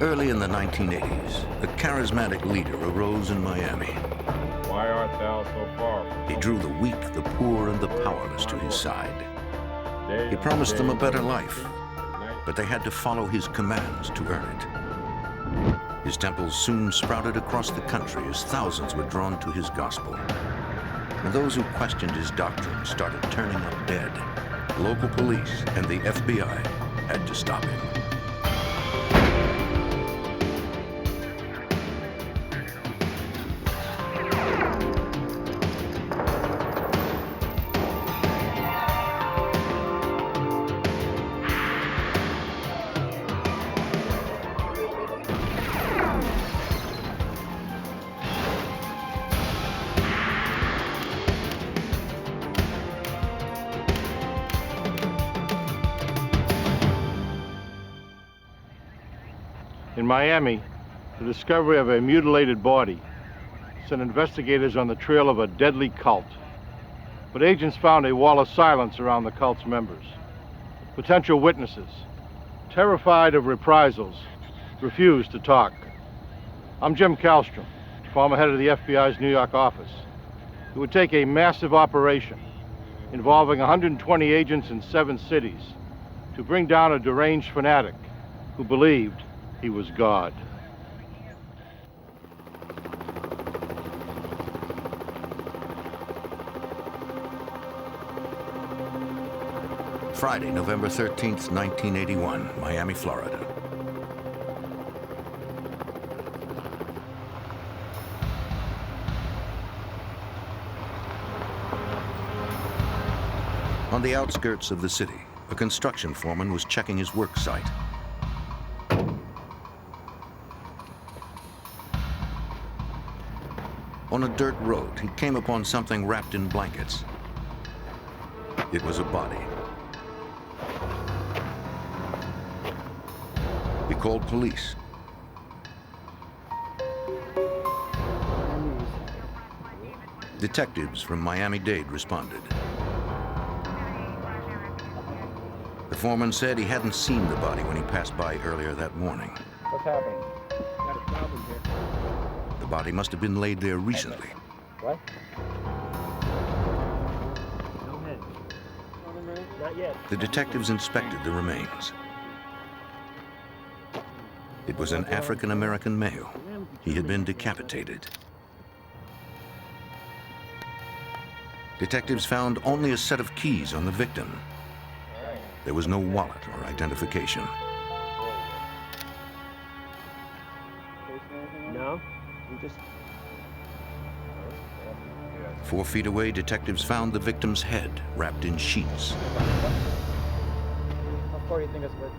Early in the 1980s, a charismatic leader arose in Miami. Why art thou so far? He drew the weak, the poor, and the powerless to his side. He promised them a better life, but they had to follow his commands to earn it. His temples soon sprouted across the country as thousands were drawn to his gospel. And those who questioned his doctrine started turning up dead. Local police and the FBI had to stop him. In Miami, the discovery of a mutilated body sent investigators on the trail of a deadly cult. But agents found a wall of silence around the cult's members. Potential witnesses, terrified of reprisals, refused to talk. I'm Jim Kallstrom, former head of the FBI's New York office. It would take a massive operation involving 120 agents in 7 cities to bring down a deranged fanatic who believed he was God. Friday, November 13th, 1981, Miami, Florida. On the outskirts of the city, a construction foreman was checking his work site. On a dirt road, he came upon something wrapped in blankets. It was a body. He called police. Detectives from Miami-Dade responded. The foreman said he hadn't seen the body when he passed by earlier that morning. What's happening? Got a problem here. The body must have been laid there recently. What? No head. Not yet. The detectives inspected the remains. It was an African-American male. He had been decapitated. Detectives found only a set of keys on the victim. There was no wallet or identification. No? We just... 4 feet away, detectives found the victim's head wrapped in sheets. How far do you think it's worth?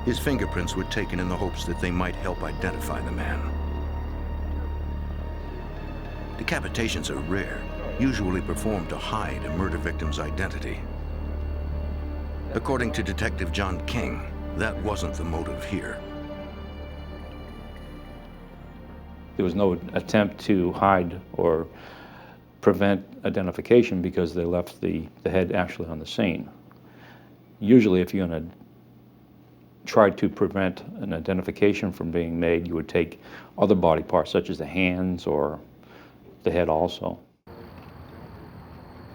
His fingerprints were taken in the hopes that they might help identify the man. Decapitations are rare, usually performed to hide a murder victim's identity. According to Detective John King, that wasn't the motive here. There was no attempt to hide or prevent identification because they left the head actually on the scene. Usually if you're going to try to prevent an identification from being made, you would take other body parts such as the hands or the head also.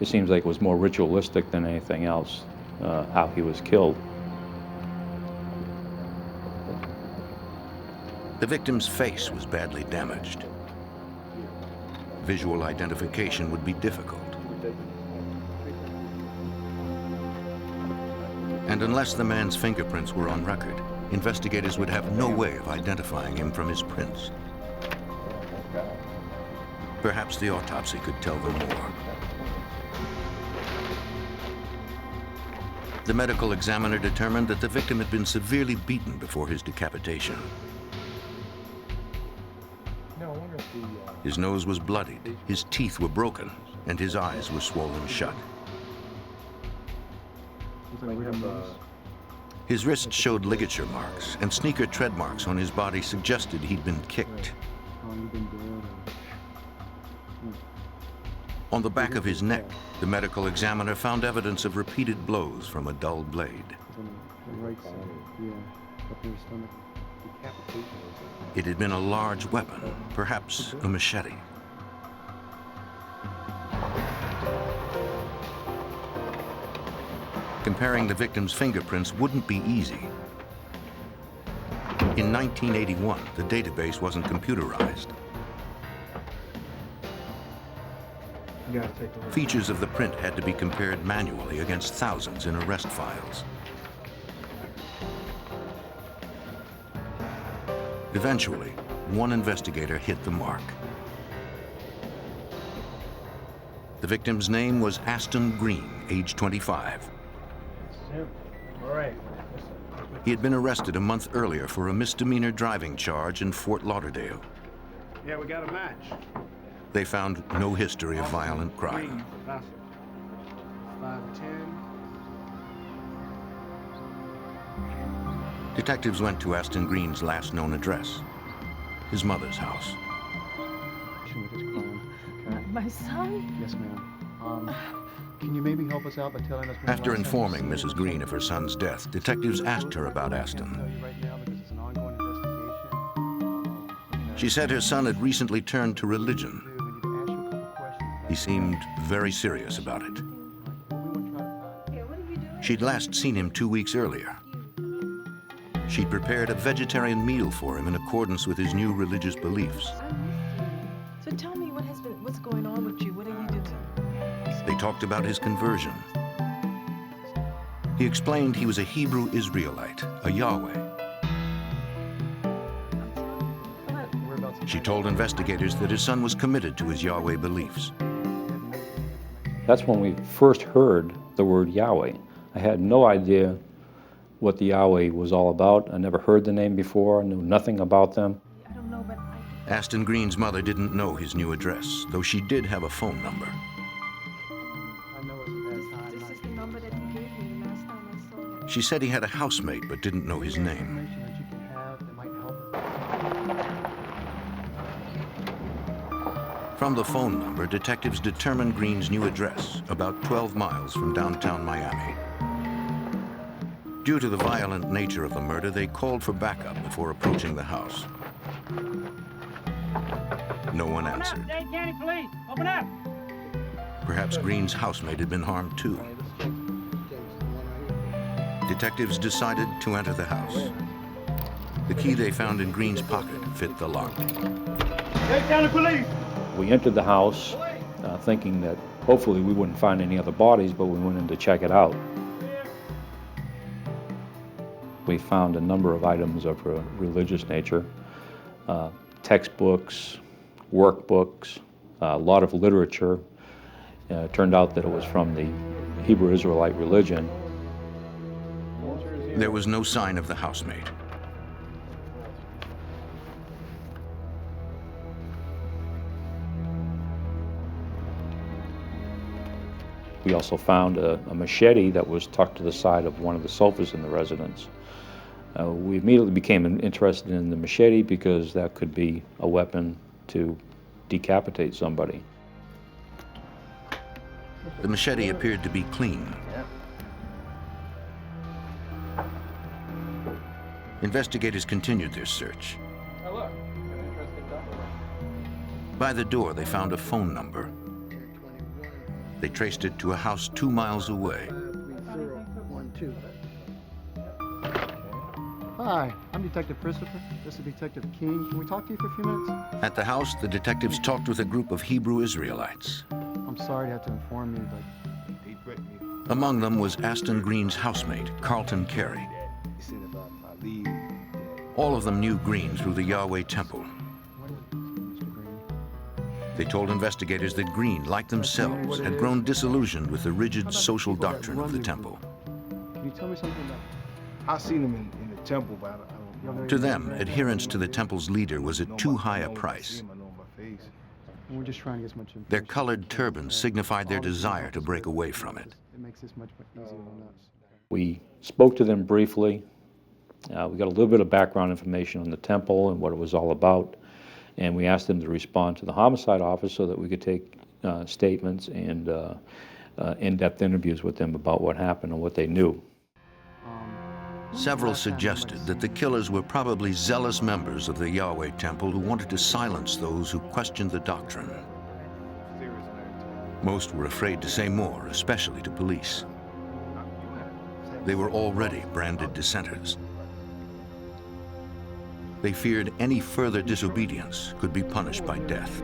It seems like it was more ritualistic than anything else, how he was killed. The victim's face was badly damaged. Visual identification would be difficult. And unless the man's fingerprints were on record, investigators would have no way of identifying him from his prints. Perhaps the autopsy could tell them more. The medical examiner determined that the victim had been severely beaten before his decapitation. His nose was bloodied, his teeth were broken, and his eyes were swollen shut. His wrists showed ligature marks, and sneaker tread marks on his body suggested he'd been kicked. On the back of his neck, the medical examiner found evidence of repeated blows from a dull blade. On the right side, yeah, up in the stomach. Decapitation. It had been a large weapon, perhaps a machete. Comparing the victim's fingerprints wouldn't be easy. In 1981, the database wasn't computerized. Features of the print had to be compared manually against thousands in arrest files. Eventually, one investigator hit the mark. The victim's name was Aston Green, age 25. All right. He had been arrested a month earlier for a misdemeanor driving charge in Fort Lauderdale. Yeah, we got a match. They found no history of violent crime. 510. Detectives went to Aston Green's last known address, his mother's house. With this crime, okay? My son? Yes, ma'am. Can you maybe help us out by telling us? After informing Mrs. Green of her son's death, detectives asked her about I Aston. can't tell you right now because it's an ongoing investigation. She said her son had recently turned to religion. We need to ask you a couple questions. He seemed very serious about it. She'd last seen him 2 weeks earlier. She'd prepared a vegetarian meal for him in accordance with his new religious beliefs. So tell me what's going on with you? What are you doing? They talked about his conversion. He explained he was a Hebrew Israelite, a Yahweh. She told investigators that his son was committed to his Yahweh beliefs. That's when we first heard the word Yahweh. I had no idea what the Yahweh was all about. I never heard the name before, knew nothing about them. I don't know, but Aston Green's mother didn't know his new address, though she did have a phone number. this is the number that he gave me the last time I saw him. She said he had a housemate but didn't know his name. Information that you can have that might help. From the phone number, detectives determined Green's new address, about 12 miles from downtown Miami. Due to the violent nature of the murder, they called for backup before approaching the house. No one answered. Dade County Police, open up! Perhaps Green's housemate had been harmed too. Detectives decided to enter the house. The key they found in Green's pocket fit the lock. Dade County Police! We entered the house thinking that hopefully we wouldn't find any other bodies, but we went in to check it out. We found a number of items of a religious nature, textbooks, workbooks, a lot of literature. It turned out that it was from the Hebrew Israelite religion. There was no sign of the housemaid. We also found a machete that was tucked to the side of one of the sofas in the residence. We immediately became interested in the machete because that could be a weapon to decapitate somebody. The machete appeared to be clean. Investigators continued their search. By the door, they found a phone number. They traced it to a house 2 miles away. Hi, I'm Detective Christopher. This is Detective King. Can we talk to you for a few minutes? At the house, the detectives talked with a group of Hebrew Israelites. I'm sorry to have to inform you, but Among them was Aston Green's housemate, Carlton Carey. All of them knew Green through the Yahweh Temple. Mr. Green. They told investigators that Green, like themselves, had grown disillusioned with the rigid social doctrine of the temple. Can you tell me something about I seen him in the temple, but I don't know. To them, adherence to the temple's leader was at too high a price. and we're just trying to get as much information. Their colored turbans signified their desire to break away from it. It makes this much easier on us. We spoke to them briefly. We got a little bit of background information on the temple and what it was all about, and we asked them to respond to the homicide office so that we could take statements and in-depth interviews with them about what happened and what they knew. Several suggested that the killers were probably zealous members of the Yahweh temple who wanted to silence those who questioned the doctrine. Most were afraid to say more, especially to police. They were already branded dissenters. They feared any further disobedience could be punished by death.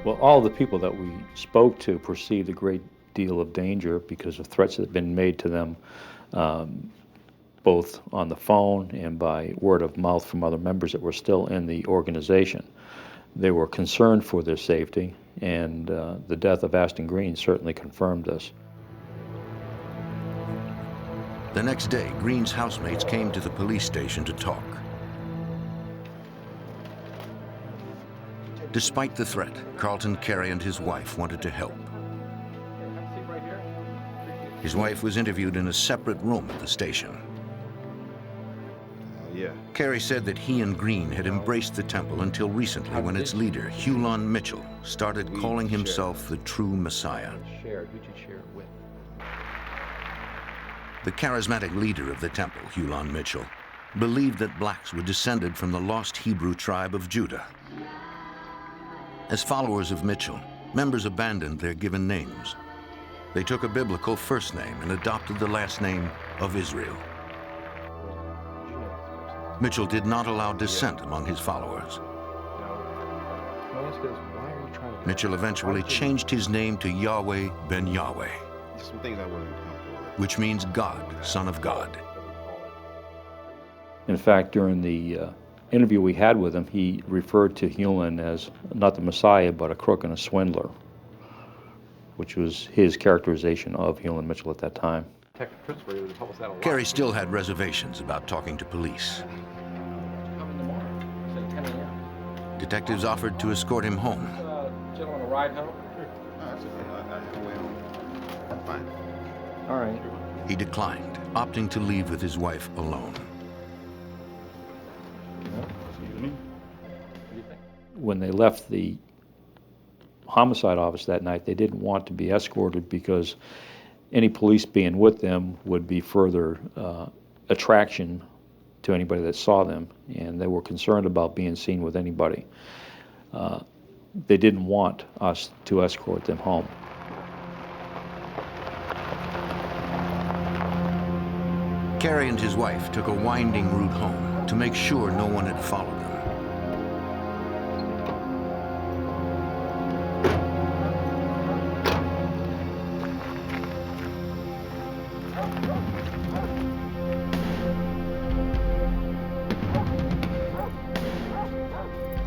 Well, all the people that we spoke to perceived a great deal of danger because of threats that had been made to them, both on the phone and by word of mouth from other members that were still in the organization. They were concerned for their safety, and the death of Aston Green certainly confirmed this. The next day, Green's housemates came to the police station to talk. Despite the threat, Carlton Carey and his wife wanted to help. His wife was interviewed in a separate room at the station. Carey said that he and Green had embraced the temple until recently, when its leader, Hulon Mitchell, started calling himself the true Messiah. The charismatic leader of the temple, Hulon Mitchell, believed that blacks were descended from the lost Hebrew tribe of Judah. As followers of Mitchell, members abandoned their given names. They took a biblical first name and adopted the last name of Israel. Mitchell did not allow dissent among his followers. Mitchell eventually changed his name to Yahweh ben Yahweh, which means God, Son of God. In fact, during the interview we had with him, he referred to Hulon as not the Messiah, but a crook and a swindler, which was his characterization of Hulon Mitchell at that time. Carey still had reservations about talking to police. Detectives offered to escort him home. Gentlemen, a ride home? Fine. All right. He declined, opting to leave with his wife alone. When they left the homicide office that night, they didn't want to be escorted because any police being with them would be further attraction to anybody that saw them, and they were concerned about being seen with anybody. They didn't want us to escort them home. Carey and his wife took a winding route home to make sure no one had followed them.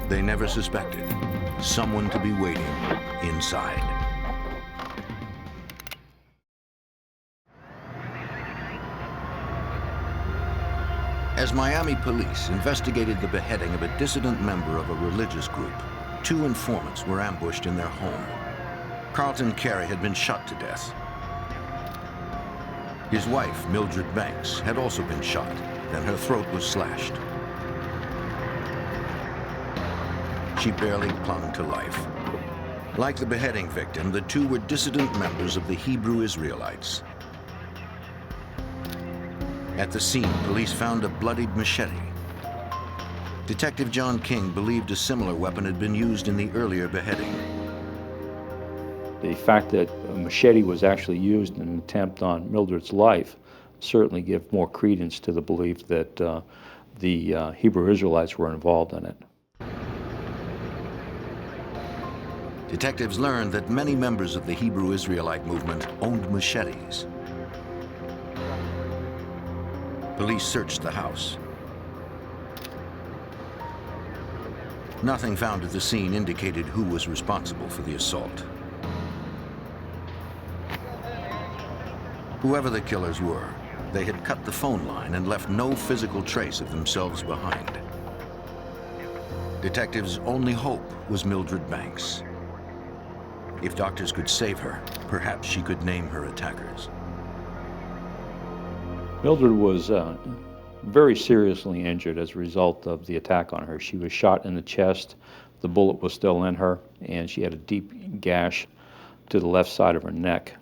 They never suspected someone to be waiting inside. As Miami police investigated the beheading of a dissident member of a religious group, 2 informants were ambushed in their home. Carlton Carey had been shot to death. His wife, Mildred Banks, had also been shot, and her throat was slashed. She barely clung to life. Like the beheading victim, the 2 were dissident members of the Hebrew Israelites. At the scene, police found a bloodied machete. Detective John King believed a similar weapon had been used in the earlier beheading. The fact that a machete was actually used in an attempt on Mildred's life certainly give more credence to the belief that the Hebrew Israelites were involved in it. Detectives learned that many members of the Hebrew Israelite movement owned machetes. Police searched the house. Nothing found at the scene indicated who was responsible for the assault. Whoever the killers were, they had cut the phone line and left no physical trace of themselves behind. Detectives' only hope was Mildred Banks. If doctors could save her, perhaps she could name her attackers. Mildred was very seriously injured as a result of the attack on her. She was shot in the chest, the bullet was still in her, and she had a deep gash to the left side of her neck.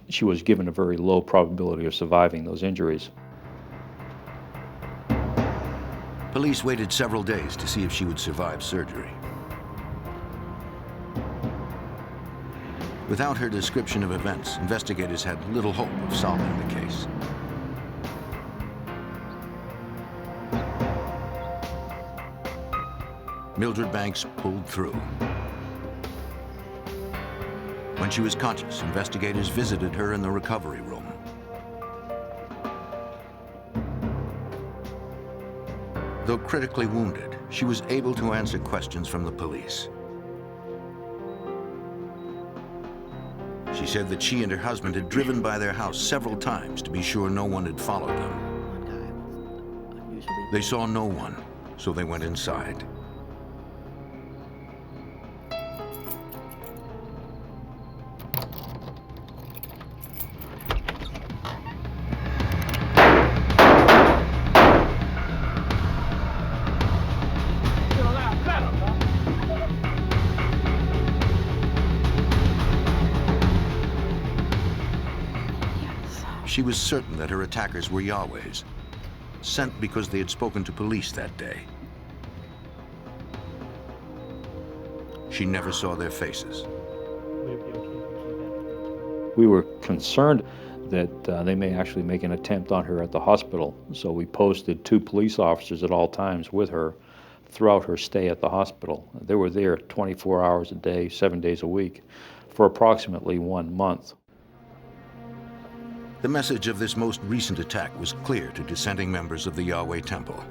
She was given a very low probability of surviving those injuries. Police waited several days to see if she would survive surgery. Without her description of events, investigators had little hope of solving the case. Mildred Banks pulled through. When she was conscious, investigators visited her in the recovery room. Though critically wounded, she was able to answer questions from the police. She said that she and her husband had driven by their house several times to be sure no one had followed them. They saw no one, so they went inside. She was certain that her attackers were Yahweh's, sent because they had spoken to police that day. She never saw their faces. We were concerned that they may actually make an attempt on her at the hospital, so we posted 2 police officers at all times with her throughout her stay at the hospital. They were there 24 hours a day, 7 days a week, for approximately 1 month. The message of this most recent attack was clear to dissenting members of the Yahweh Temple.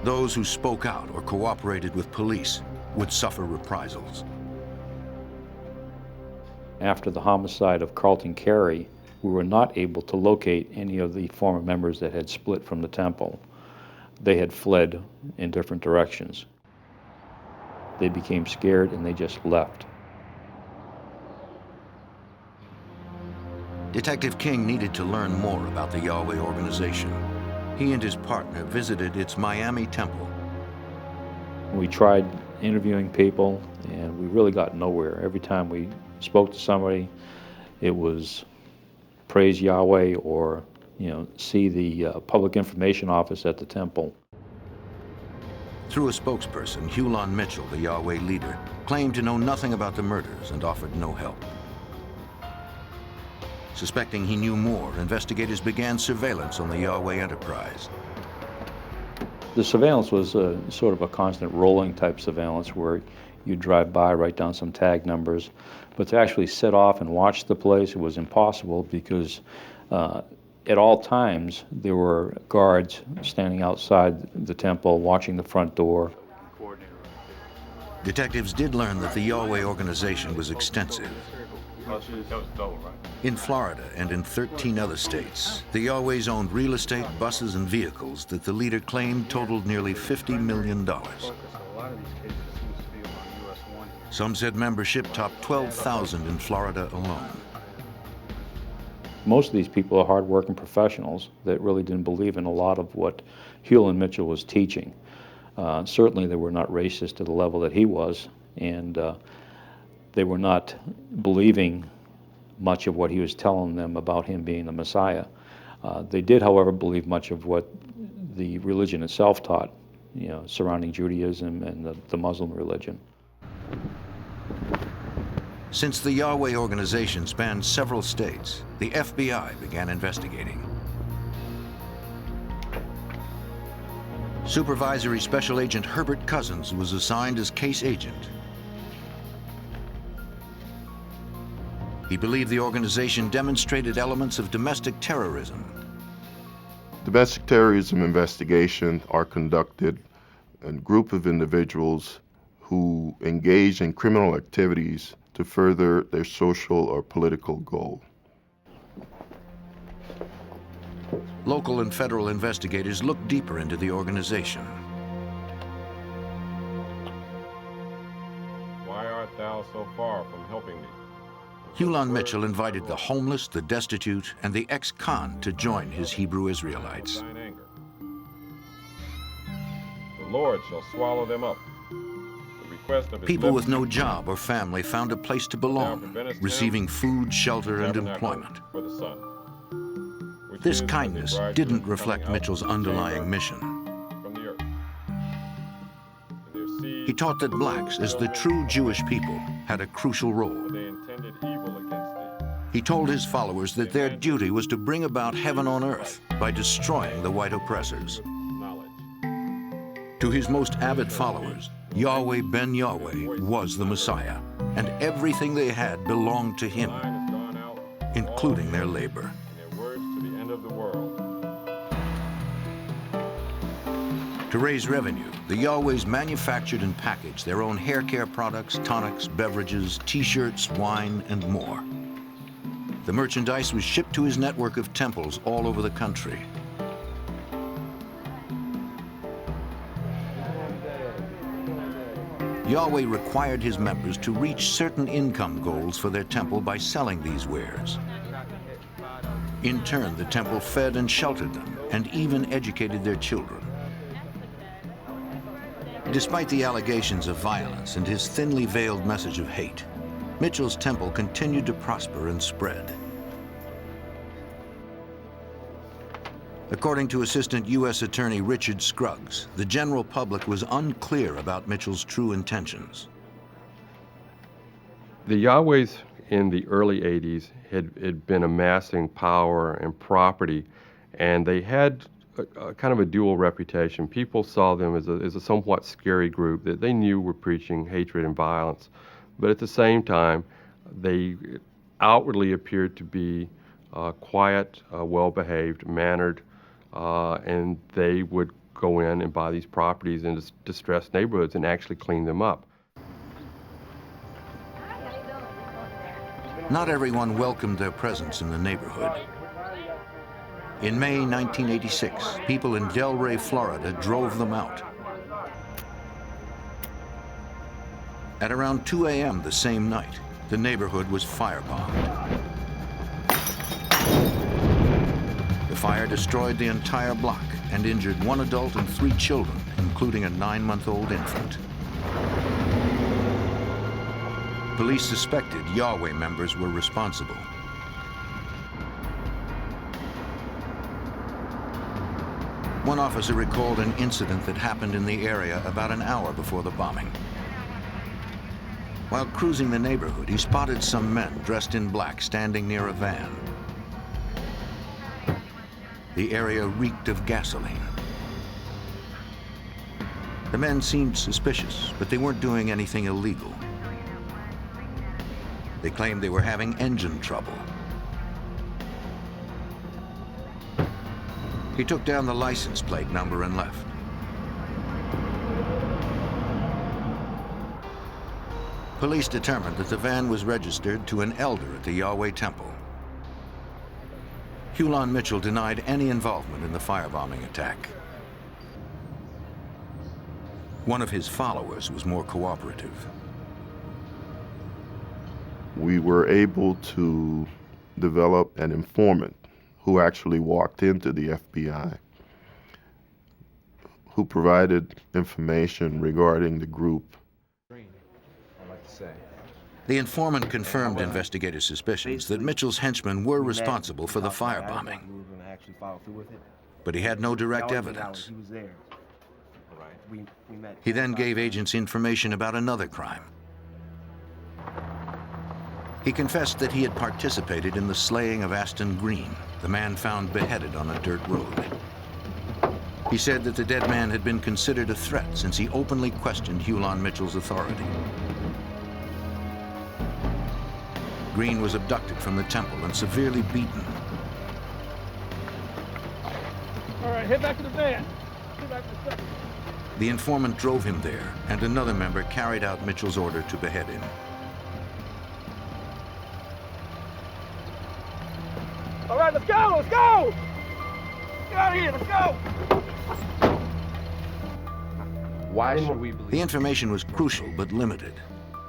Those who spoke out or cooperated with police would suffer reprisals. After the homicide of Carlton Carey, we were not able to locate any of the former members that had split from the temple. They had fled in different directions. They became scared and they just left. Detective King needed to learn more about the Yahweh organization. He and his partner visited its Miami temple. We tried interviewing people and we really got nowhere. Every time we spoke to somebody, it was praise Yahweh or, see the public information office at the temple. Through a spokesperson, Hulon Mitchell, the Yahweh leader, claimed to know nothing about the murders and offered no help. Suspecting he knew more, investigators began surveillance on the Yahweh enterprise. The surveillance was sort of a constant rolling type surveillance where you'd drive by, write down some tag numbers, but to actually set off and watch the place, it was impossible because at all times there were guards standing outside the temple watching the front door. Detectives did learn that the Yahweh organization was extensive. In Florida and in 13 other states, the Yahwehs owned real estate, buses, and vehicles that the leader claimed totaled nearly $50 million. Some said membership topped 12,000 in Florida alone. Most of these people are hard-working professionals that really didn't believe in a lot of what Hulon Mitchell was teaching. Certainly they were not racist to the level that he was, and they were not believing much of what he was telling them about him being the Messiah. They did, however, believe much of what the religion itself taught, surrounding Judaism and the Muslim religion. Since the Yahweh organization spanned several states, the FBI began investigating. Supervisory Special Agent Herbert Cousins was assigned as case agent. He believed the organization demonstrated elements of domestic terrorism. Domestic terrorism investigations are conducted in a group of individuals who engage in criminal activities to further their social or political goal. Local and federal investigators looked deeper into the organization. Why art thou so far from helping me? Hulon Mitchell invited the homeless, the destitute, and the ex-con to join his Hebrew Israelites. Thine anger. The Lord shall swallow them up. The request of his People lips with no job or family found a place to belong, receiving food, shelter, and tabernacle employment. for the Son, which This is as a kindness bridegroom didn't coming reflect out Mitchell's of the underlying chamber mission. from the earth. And their seed He taught that blacks, as the true Jewish people, had a crucial role. they intended evil against thee. He told his followers that their duty was to bring about heaven on earth by destroying the white oppressors. Knowledge. To his most avid followers, Yahweh ben Yahweh was the Messiah, and everything they had belonged to him, Line has gone out, including their labor. and their words to the end of the world. To raise revenue, the Yahwehs manufactured and packaged their own hair care products, tonics, beverages, t-shirts, wine, and more. The merchandise was shipped to his network of temples all over the country. Yahweh required his members to reach certain income goals for their temple by selling these wares. In turn, the temple fed and sheltered them, and even educated their children. Despite the allegations of violence and his thinly veiled message of hate, Mitchell's temple continued to prosper and spread. According to Assistant U.S. Attorney Richard Scruggs, the general public was unclear about Mitchell's true intentions. The Yahwehs in the early 80s had been amassing power and property, and they had a kind of a dual reputation. People saw them as a somewhat scary group that they knew were preaching hatred and violence, but at the same time, they outwardly appeared to be quiet, well-behaved, mannered, and they would go in and buy these properties in distressed neighborhoods and actually clean them up. Not everyone welcomed their presence in the neighborhood. In May 1986, people in Delray, Florida, drove them out. At around 2 a.m. the same night, the neighborhood was firebombed. The fire destroyed the entire block and injured 1 adult and 3 children, including a 9-month-old infant. Police suspected Yahweh members were responsible. One officer recalled an incident that happened in the area about an hour before the bombing. While cruising the neighborhood, he spotted some men dressed in black standing near a van. The area reeked of gasoline. The men seemed suspicious, but they weren't doing anything illegal. They claimed they were having engine trouble. He took down the license plate number and left. Police determined that the van was registered to an elder at the Yahweh Temple. Hulon Mitchell denied any involvement in the firebombing attack. One of his followers was more cooperative. We were able to develop an informant who actually walked into the FBI, who provided information regarding the group. The informant confirmed investigators' suspicions that Mitchell's henchmen were responsible for the firebombing. But he had no direct evidence. He then gave agents information about another crime. He confessed that he had participated in the slaying of Aston Green, the man found beheaded on a dirt road. He said that the dead man had been considered a threat since he openly questioned Hulon Mitchell's authority. Green was abducted from the temple and severely beaten. All right, head back to the van. Head back to the second. The informant drove him there, and another member carried out Mitchell's order to behead him. All right, let's go, let's go! Get out of here, let's go! Why should we believe? The information was crucial but limited.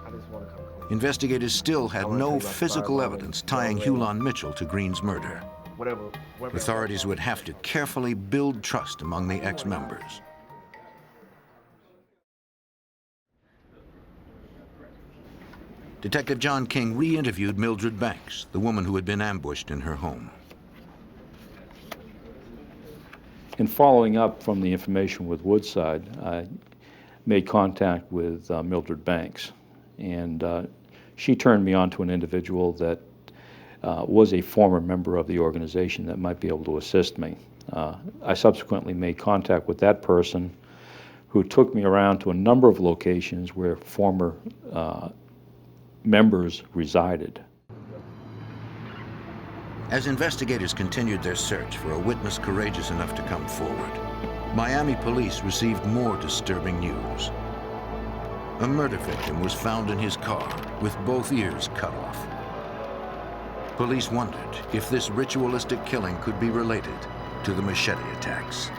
I just want to come clean. investigators still had no physical evidence tying Hulan Mitchell to Green's murder. Authorities would have to carefully build trust among the ex-members. Detective John King re-interviewed Mildred Banks, the woman who had been ambushed in her home. In following up from the information with Woodside, I made contact with Mildred Banks, and she turned me on to an individual that was a former member of the organization that might be able to assist me. I subsequently made contact with that person, who took me around to a number of locations where former members resided. As investigators continued their search for a witness courageous enough to come forward, Miami police received more disturbing news. A murder victim was found in his car with both ears cut off. Police wondered if this ritualistic killing could be related to the machete attacks.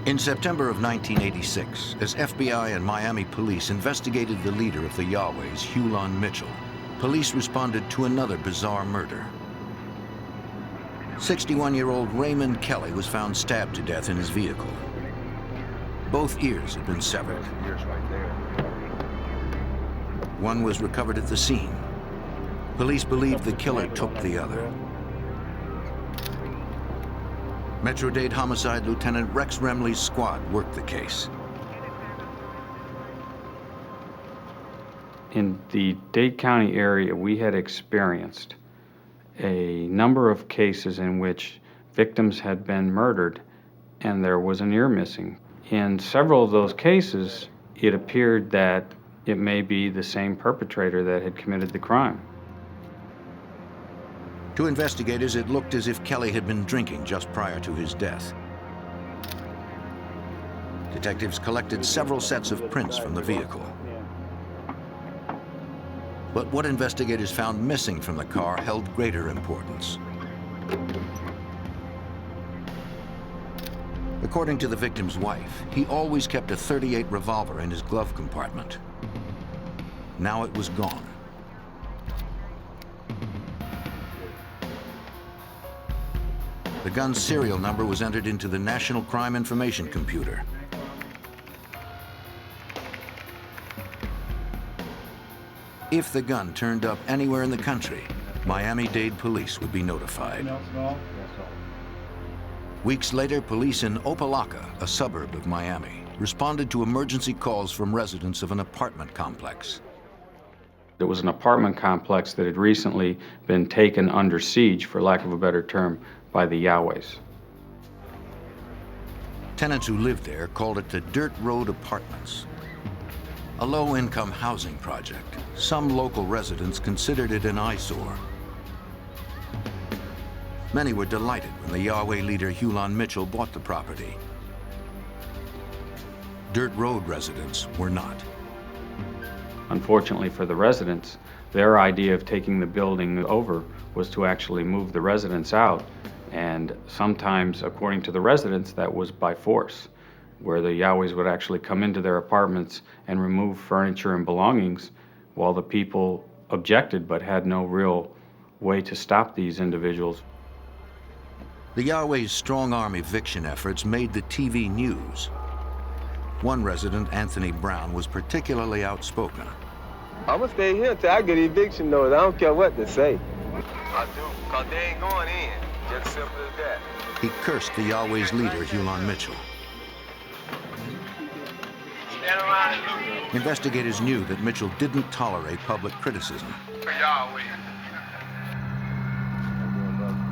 In September of 1986, as FBI and Miami police investigated the leader of the Yahwehs, Hulan Mitchell, police responded to another bizarre murder. 61-year-old Raymond Kelly was found stabbed to death in his vehicle. Both ears had been severed. One was recovered at the scene. Police believed the killer took the other. Metro-Dade Homicide Lieutenant Rex Remley's squad worked the case. In the Dade County area, we had experienced a number of cases in which victims had been murdered and there was an ear missing. In several of those cases, it appeared that it may be the same perpetrator that had committed the crime. To investigators, it looked as if Kelly had been drinking just prior to his death. Detectives collected several sets of prints from the vehicle. But what investigators found missing from the car held greater importance. According to the victim's wife, he always kept a .38 revolver in his glove compartment. Now it was gone. The gun's serial number was entered into the National Crime Information Computer. If the gun turned up anywhere in the country, Miami-Dade police would be notified. Weeks later, police in Opelika, a suburb of Miami, responded to emergency calls from residents of an apartment complex. It was an apartment complex that had recently been taken under siege, for lack of a better term, by the Yahwehs. Tenants who lived there called it the Dirt Road Apartments. A low-income housing project, some local residents considered it an eyesore. Many were delighted when the Yahweh leader Hulan Mitchell bought the property. Dirt Road residents were not. Unfortunately for the residents, their idea of taking the building over was to actually move the residents out, and sometimes, according to the residents, that was by force, where the Yahwehs would actually come into their apartments and remove furniture and belongings while the people objected but had no real way to stop these individuals. The Yahweh's strong-arm eviction efforts made the TV news. One resident, Anthony Brown, was particularly outspoken. I'm gonna stay here until I get eviction notice. I don't care what they say. I do, because they ain't going in. Just simple as that. He cursed the Yahweh's leader, Hulan Mitchell. Stand around and look. Investigators knew that Mitchell didn't tolerate public criticism. Yahweh.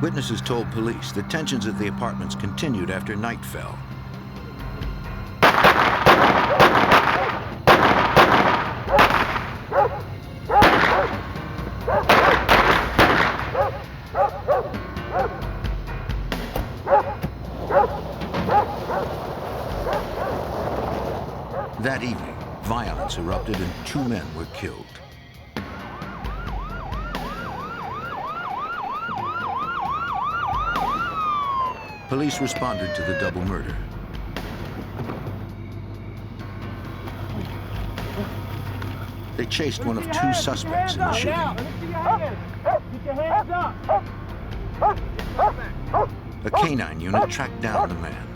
Witnesses told police that tensions at the apartments continued after night fell. That evening, violence erupted and 2 men were killed. Police responded to the double murder. They chased one of two suspects in the shooting. Get your hands up! A canine unit tracked down the man.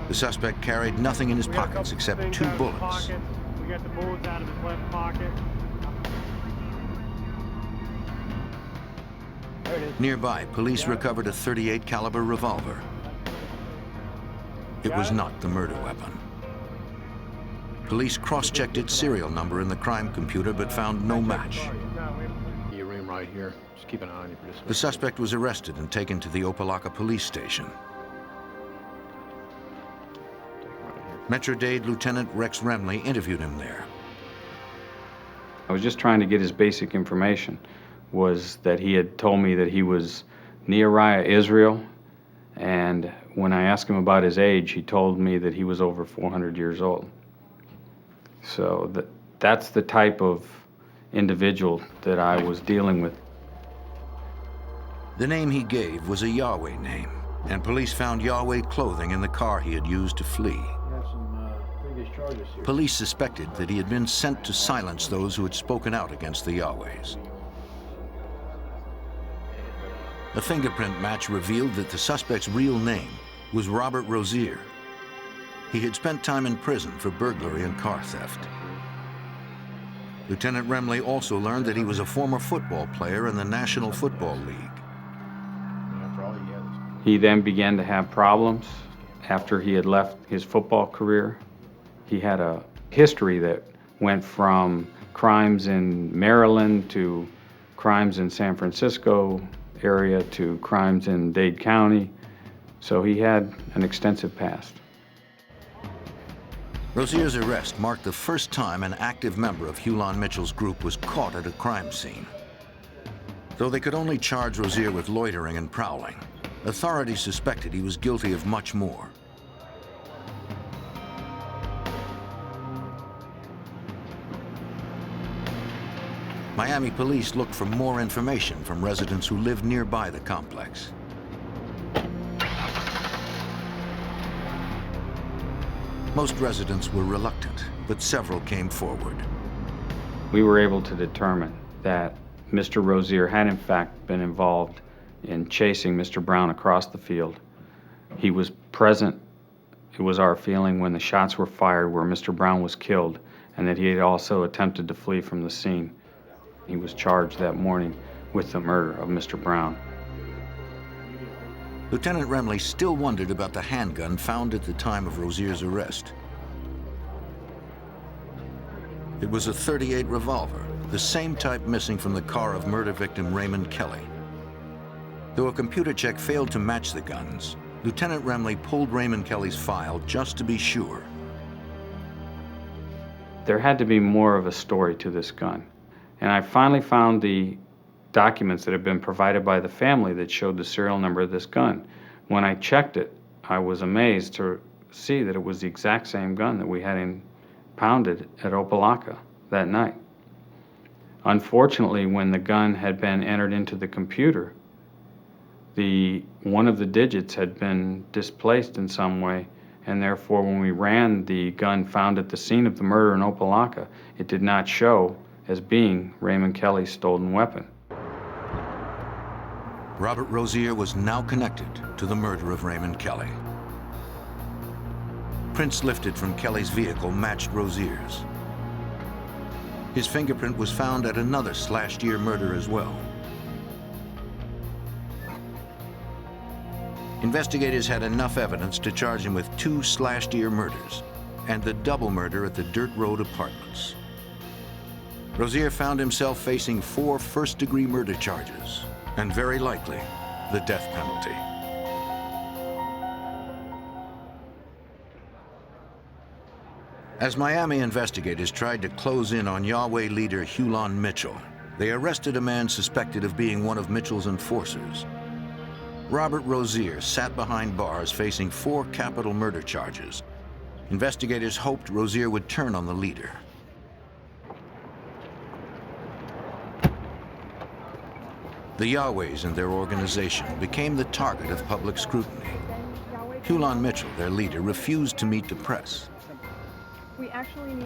The suspect carried nothing in his pockets except 2 bullets. We got the bullets out of his left pocket. Nearby, police recovered a .38 caliber revolver. It was not the murder weapon. Police cross-checked its serial number in the crime computer but found no match. Your room right here. Just keep an eye on you for this. The suspect was arrested and taken to the Opelika police station. Metro-Dade Lieutenant Rex Remley interviewed him there. I was just trying to get his basic information, was that he had told me that he was Nehemiah Israel, and when I asked him about his age, he told me that he was over 400 years old. So that's the type of individual that I was dealing with. The name he gave was a Yahweh name, and police found Yahweh clothing in the car he had used to flee. Police suspected that he had been sent to silence those who had spoken out against the Yahwehs. A fingerprint match revealed that the suspect's real name was Robert Rozier. He had spent time in prison for burglary and car theft. Lieutenant Remley also learned that he was a former football player in the National Football League. He then began to have problems after he had left his football career. He had a history that went from crimes in Maryland to crimes in San Francisco area to crimes in Dade County. So he had an extensive past. Rozier's arrest marked the first time an active member of Hulon Mitchell's group was caught at a crime scene. Though they could only charge Rozier with loitering and prowling, authorities suspected he was guilty of much more. Miami police looked for more information from residents who lived nearby the complex. Most residents were reluctant, but several came forward. We were able to determine that Mr. Rozier had in fact been involved in chasing Mr. Brown across the field. He was present, it was our feeling, when the shots were fired where Mr. Brown was killed, and that he had also attempted to flee from the scene. He was charged that morning with the murder of Mr. Brown. Lieutenant Remley still wondered about the handgun found at the time of Rozier's arrest. It was a .38 revolver, the same type missing from the car of murder victim Raymond Kelly. Though a computer check failed to match the guns, Lieutenant Remley pulled Raymond Kelly's file just to be sure. There had to be more of a story to this gun. And I finally found the documents that had been provided by the family that showed the serial number of this gun. When I checked it, I was amazed to see that it was the exact same gun that we had impounded at Opelika that night. Unfortunately, when the gun had been entered into the computer, one of the digits had been displaced in some way, and therefore when we ran the gun found at the scene of the murder in Opelika, it did not show as being Raymond Kelly's stolen weapon. Robert Rozier was now connected to the murder of Raymond Kelly. Prints lifted from Kelly's vehicle matched Rozier's. His fingerprint was found at another slashed-ear murder as well. Investigators had enough evidence to charge him with 2 slashed-ear murders and the double murder at the Dirt Road Apartments. Rozier found himself facing 4 first-degree murder charges, and very likely, the death penalty. As Miami investigators tried to close in on Yahweh leader Hulon Mitchell, they arrested a man suspected of being one of Mitchell's enforcers. Robert Rozier sat behind bars facing 4 capital murder charges. Investigators hoped Rozier would turn on the leader. The Yahwehs and their organization became the target of public scrutiny. Hulan Mitchell, their leader, refused to meet the press.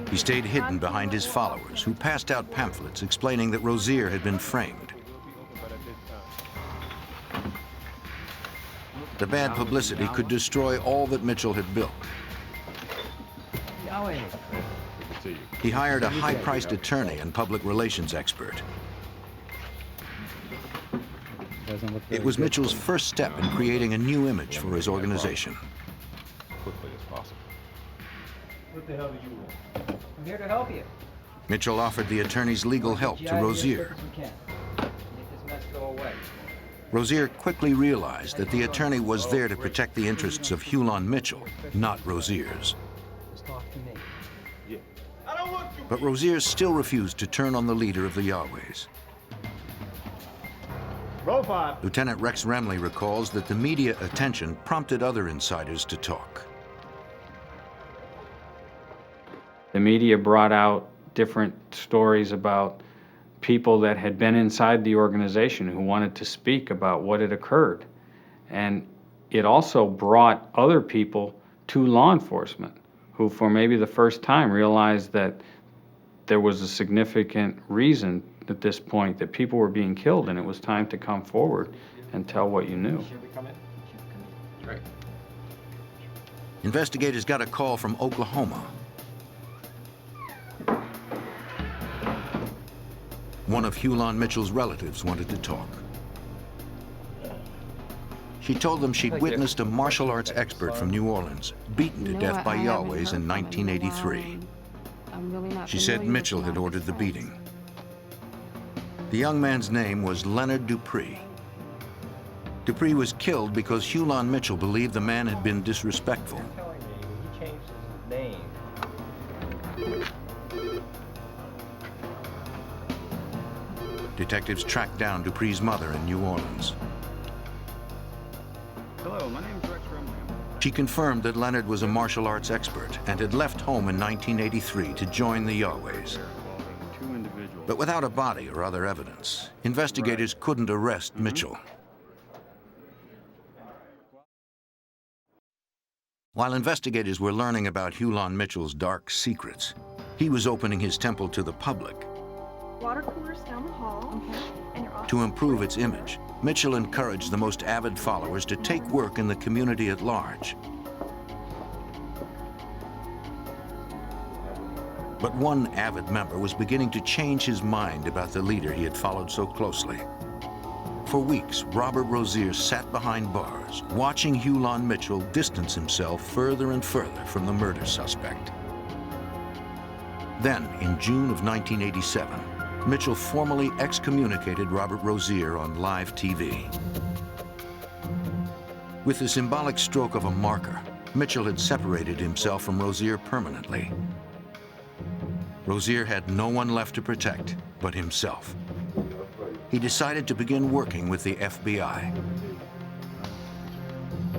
He stayed hidden behind his followers, who passed out pamphlets explaining that Rozier had been framed. The bad publicity could destroy all that Mitchell had built. He hired a high-priced attorney and public relations expert. It was Mitchell's first step in creating a new image for his organization. Quickly as possible. What the hell do you want? I'm here to help you. Mitchell offered the attorney's legal help to Rozier. Make this mess go away. Rozier quickly realized that the attorney was there to protect the interests of Hulan Mitchell, not Rozier's. Just talk to me. Yeah. But Rozier still refused to turn on the leader of the Yahwehs. Lieutenant Rex Remley recalls that the media attention prompted other insiders to talk. The media brought out different stories about people that had been inside the organization who wanted to speak about what had occurred. And it also brought other people to law enforcement who, for maybe the first time, realized that there was a significant reason at this point that people were being killed, and it was time to come forward and tell what you knew. Investigators got a call from Oklahoma. One of Hulan Mitchell's relatives wanted to talk. She told them she'd witnessed a martial arts expert from New Orleans beaten to death by Yahwehs in 1983. She said Mitchell had ordered the beating. The young man's name was Leonard Dupree. Dupree was killed because Hulan Mitchell believed the man had been disrespectful. He changed his name. Detectives tracked down Dupree's mother in New Orleans. Hello, my name is Rex Remley. She confirmed that Leonard was a martial arts expert and had left home in 1983 to join the Yahwehs. But without a body or other evidence, investigators couldn't arrest Mitchell. While investigators were learning about Hulan Mitchell's dark secrets, he was opening his temple to the public. Water coolers down the hall. And To improve its image, Mitchell encouraged the most avid followers to take work in the community at large. But one avid member was beginning to change his mind about the leader he had followed so closely. For weeks, Robert Rozier sat behind bars, watching Hulan Mitchell distance himself further and further from the murder suspect. Then, in June of 1987, Mitchell formally excommunicated Robert Rozier on live TV. With the symbolic stroke of a marker, Mitchell had separated himself from Rozier permanently. Rozier had no one left to protect but himself. He decided to begin working with the FBI.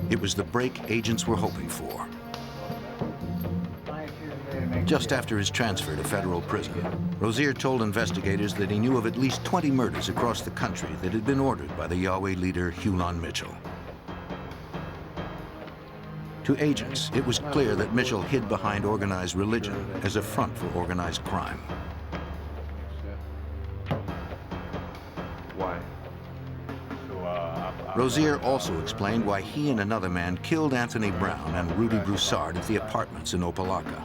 It was the break agents were hoping for. Just after his transfer to federal prison, Rozier told investigators that he knew of at least 20 murders across the country that had been ordered by the Yahweh leader Hulan Mitchell. To agents, it was clear that Mitchell hid behind organized religion as a front for organized crime. Why? Rozier also explained why he and another man killed Anthony Brown and Rudy Broussard at the apartments in Opelika.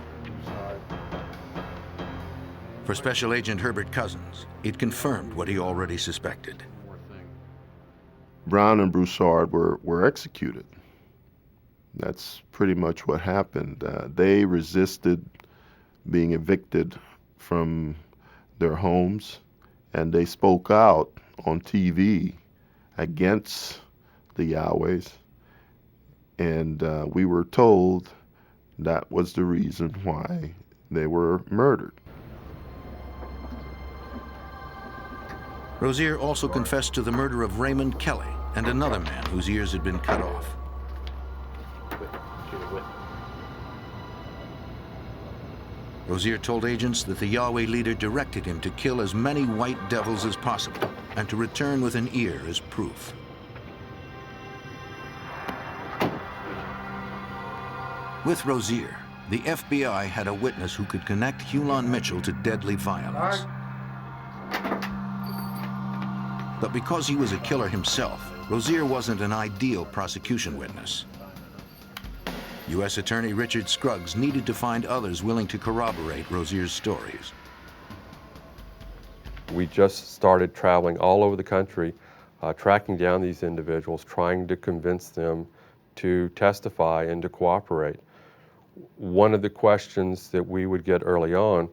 For Special Agent Herbert Cousins, it confirmed what he already suspected. Brown and Broussard were executed. That's pretty much what happened. They resisted being evicted from their homes, and they spoke out on TV against the Yahwehs, and we were told that was the reason why they were murdered. Rozier also confessed to the murder of Raymond Kelly and another man whose ears had been cut off. Rozier told agents that the Yahweh leader directed him to kill as many white devils as possible and to return with an ear as proof. With Rozier, the FBI had a witness who could connect Hulan Mitchell to deadly violence. But because he was a killer himself, Rozier wasn't an ideal prosecution witness. U.S. Attorney Richard Scruggs needed to find others willing to corroborate Rozier's stories. We just started traveling all over the country, tracking down these individuals, trying to convince them to testify and to cooperate. One of the questions that we would get early on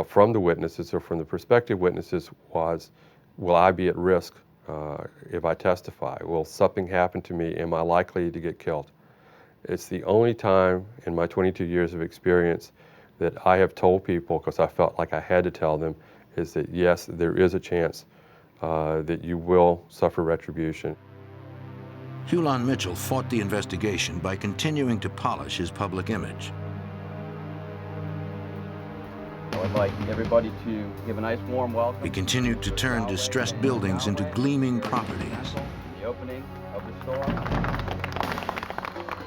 from the witnesses or from the prospective witnesses was, will I be at risk if I testify? Will something happen to me? Am I likely to get killed? It's the only time in my 22 years of experience that I have told people, because I felt like I had to tell them, is that yes, there is a chance that you will suffer retribution. Hulan Mitchell fought the investigation by continuing to polish his public image. I would like everybody to give a nice warm welcome. He continued to turn distressed buildings into gleaming properties. The opening of the store.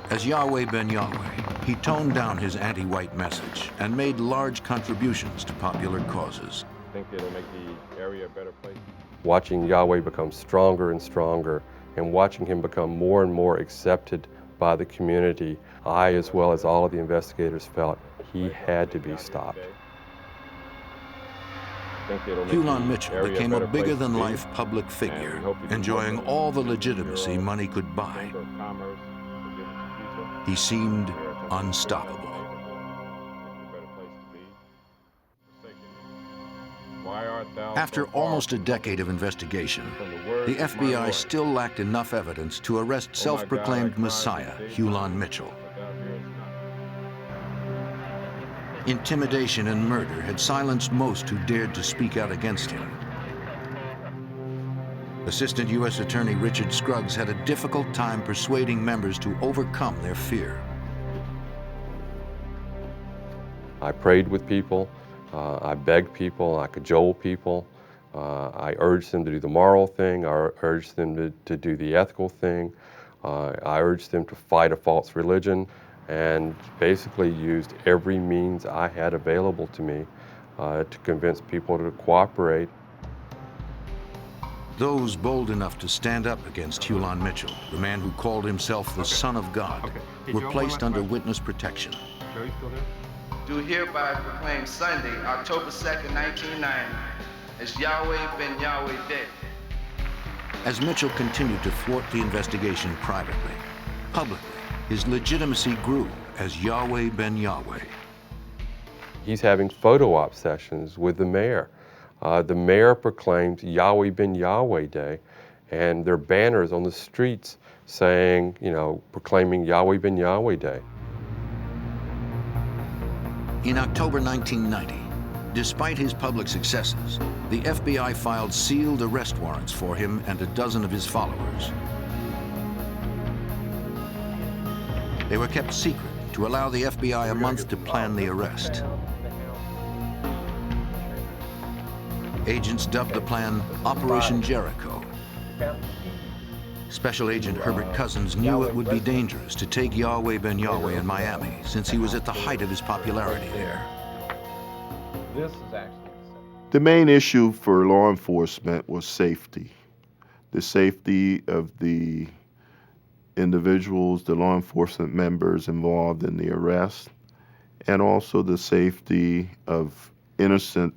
As Yahweh Ben Yahweh, he toned down his anti-white message and made large contributions to popular causes. I think it'll make the area a better place. Watching Yahweh become stronger and stronger and watching him become more and more accepted by the community, I, as well as all of the investigators, felt he had to be stopped. Hulan Mitchell became a bigger-than-life public figure, enjoying all the legitimacy money could buy. He seemed unstoppable. After almost a decade of investigation, the FBI still lacked enough evidence to arrest self-proclaimed Messiah, Hulan Mitchell. Intimidation and murder had silenced most who dared to speak out against him. Assistant U.S. Attorney Richard Scruggs had a difficult time persuading members to overcome their fear. I prayed with people, I begged people, I cajoled people, I urged them to do the moral thing, I urged them to do the ethical thing, I urged them to fight a false religion, and basically used every means I had available to me to convince people to cooperate. Those bold enough to stand up against Hulan Mitchell, the man who called himself the Son of God, were placed under witness protection. Do hereby proclaim Sunday, October 2nd, 1990, as Yahweh Ben Yahweh Day. As Mitchell continued to thwart the investigation privately, publicly, his legitimacy grew as Yahweh Ben Yahweh. He's having photo op sessions with the mayor. The mayor proclaimed Yahweh Ben Yahweh Day, and there are banners on the streets saying, proclaiming Yahweh Ben Yahweh Day. In October 1990, despite his public successes, the FBI filed sealed arrest warrants for him and a dozen of his followers. They were kept secret to allow the FBI a month to plan the arrest. Agents dubbed the plan Operation Jericho. Special Agent Herbert Cousins knew it would be dangerous to take Yahweh Ben Yahweh in Miami, since he was at the height of his popularity there. The main issue for law enforcement was safety. The safety of the individuals, the law enforcement members involved in the arrest, and also the safety of innocent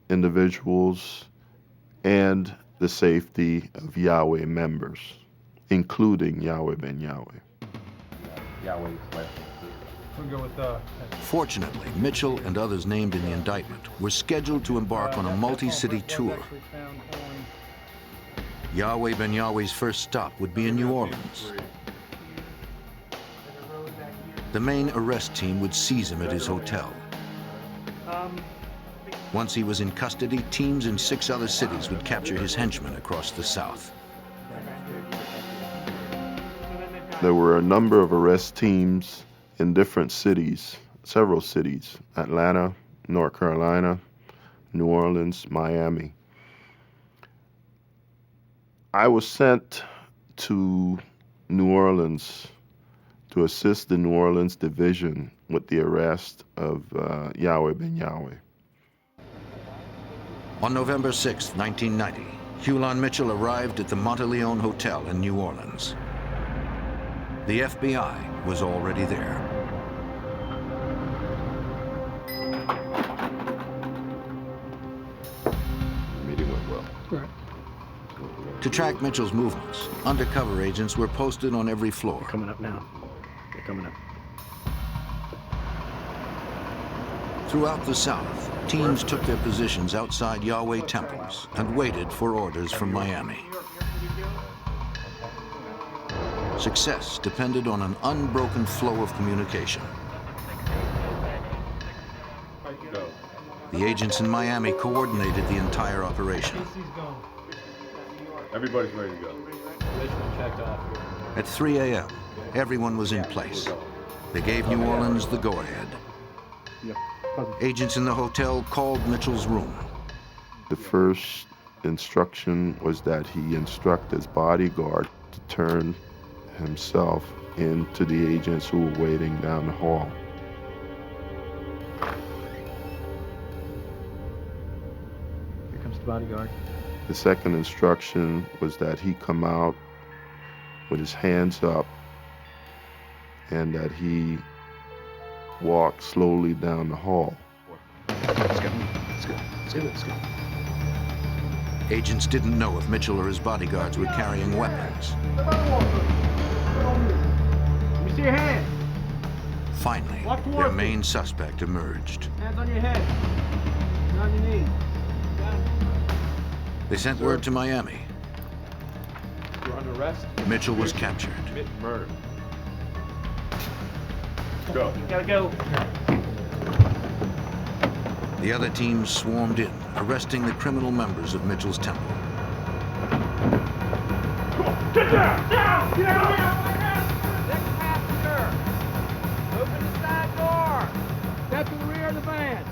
individuals and the safety of Yahweh members, including Yahweh Ben Yahweh. Fortunately, Mitchell and others named in the indictment were scheduled to embark on a multi-city tour. Yahweh Ben Yahweh's first stop would be in New Orleans. The main arrest team would seize him at his hotel. Once he was in custody, teams in 6 other cities would capture his henchmen across the South. There were a number of arrest teams in different cities, several cities: Atlanta, North Carolina, New Orleans, Miami. I was sent to New Orleans to assist the New Orleans division with the arrest of Yahweh ben Yahweh. On November 6, 1990, Hulan Mitchell arrived at the Monteleone Hotel in New Orleans. The FBI was already there. The meeting went well. Right. To track Mitchell's movements, undercover agents were posted on every floor. Coming up now. They're coming up. Throughout the South, teams took their positions outside Yahweh temples and waited for orders from Miami. Success depended on an unbroken flow of communication. The agents in Miami coordinated the entire operation. Everybody's ready to go. At 3 a.m., everyone was in place. They gave New Orleans the go-ahead. Agents in the hotel called Mitchell's room. The first instruction was that he instruct his bodyguard to turn himself into the agents who were waiting down the hall. Here comes the bodyguard. The second instruction was that he come out with his hands up and that he walk slowly down the hall. Let's go. Let's go. Let's go. Let's go. Agents didn't know if Mitchell or his bodyguards were carrying weapons. Let me see your hands. Finally, their main suspect emerged. Hands on your head. And on your knees. They sent word to Miami. You're under arrest. Mitchell was captured. Commit murder. Go. You gotta go. The other teams swarmed in, arresting the criminal members of Mitchell's temple. Get down! Down! Get down! Next passenger! Open the side door! Step to the rear of the van!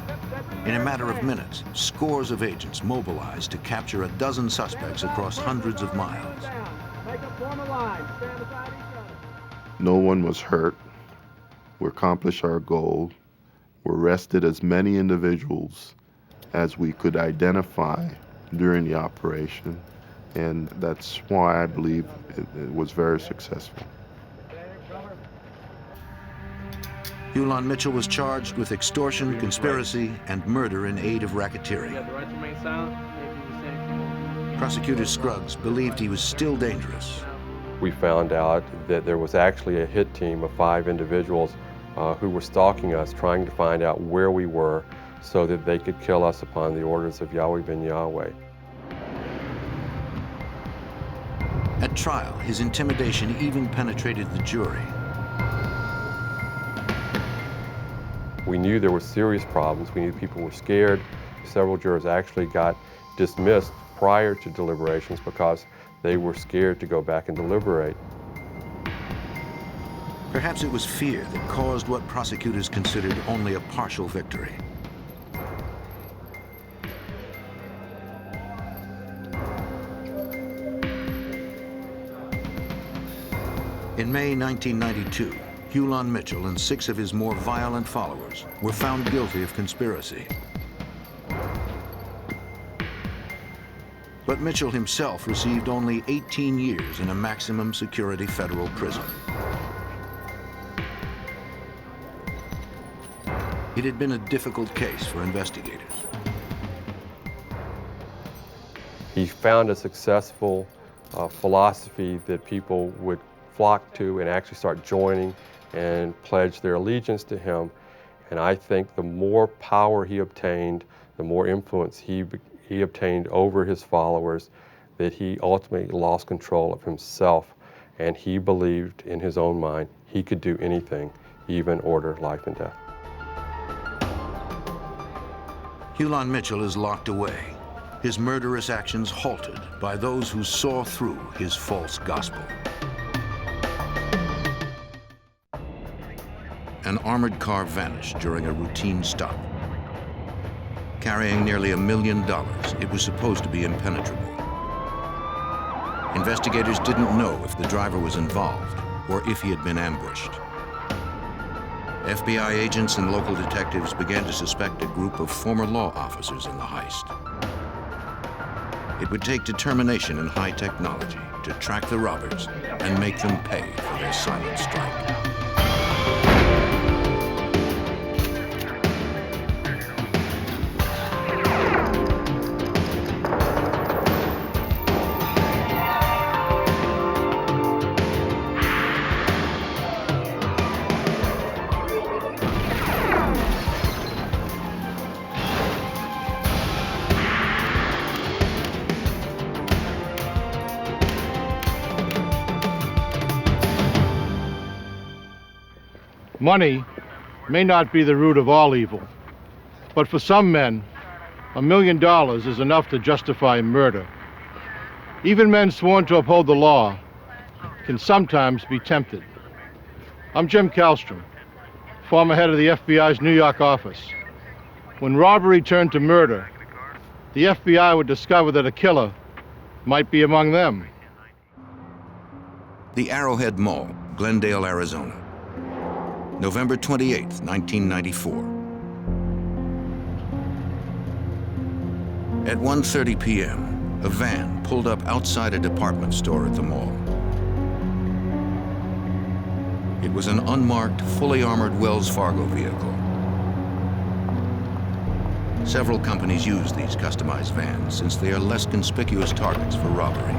In a matter of minutes, scores of agents mobilized to capture a dozen suspects across hundreds of miles. Make a form of line. Stand beside each other. No one was hurt. We accomplished our goal. We arrested as many individuals as we could identify during the operation, and that's why I believe it was very successful. Hulan Mitchell was charged with extortion, conspiracy, and murder in aid of racketeering. Prosecutor Scruggs believed he was still dangerous. We found out that there was actually a hit team of 5 individuals who were stalking us, trying to find out where we were so that they could kill us upon the orders of Yahweh ben Yahweh. At trial, his intimidation even penetrated the jury. We knew there were serious problems. We knew people were scared. Several jurors actually got dismissed prior to deliberations because they were scared to go back and deliberate. Perhaps it was fear that caused what prosecutors considered only a partial victory. In May 1992, Hulan Mitchell and 6 of his more violent followers were found guilty of conspiracy. But Mitchell himself received only 18 years in a maximum security federal prison. It had been a difficult case for investigators. He found a successful philosophy that people would flock to and actually start joining and pledge their allegiance to him. And I think the more power he obtained, the more influence he obtained over his followers, that he ultimately lost control of himself. And he believed in his own mind he could do anything, even order life and death. Hulan Mitchell is locked away, his murderous actions halted by those who saw through his false gospel. An armored car vanished during a routine stop. carrying nearly $1 million. It was supposed to be impenetrable. Investigators didn't know if the driver was involved or if he had been ambushed. FBI agents and local detectives began to suspect a group of former law officers in the heist. It would take determination and high technology to track the robbers and make them pay for their silent strike. Money may not be the root of all evil, but for some men, $1 million is enough to justify murder. Even men sworn to uphold the law can sometimes be tempted. I'm Jim Kallstrom, former head of the FBI's New York office. When robbery turned to murder, the FBI would discover that a killer might be among them. The Arrowhead Mall, Glendale, Arizona. November 28, 1994. At 1:30 p.m., a van pulled up outside a department store at the mall. It was an unmarked, fully armored Wells Fargo vehicle. Several companies use these customized vans since they are less conspicuous targets for robbery.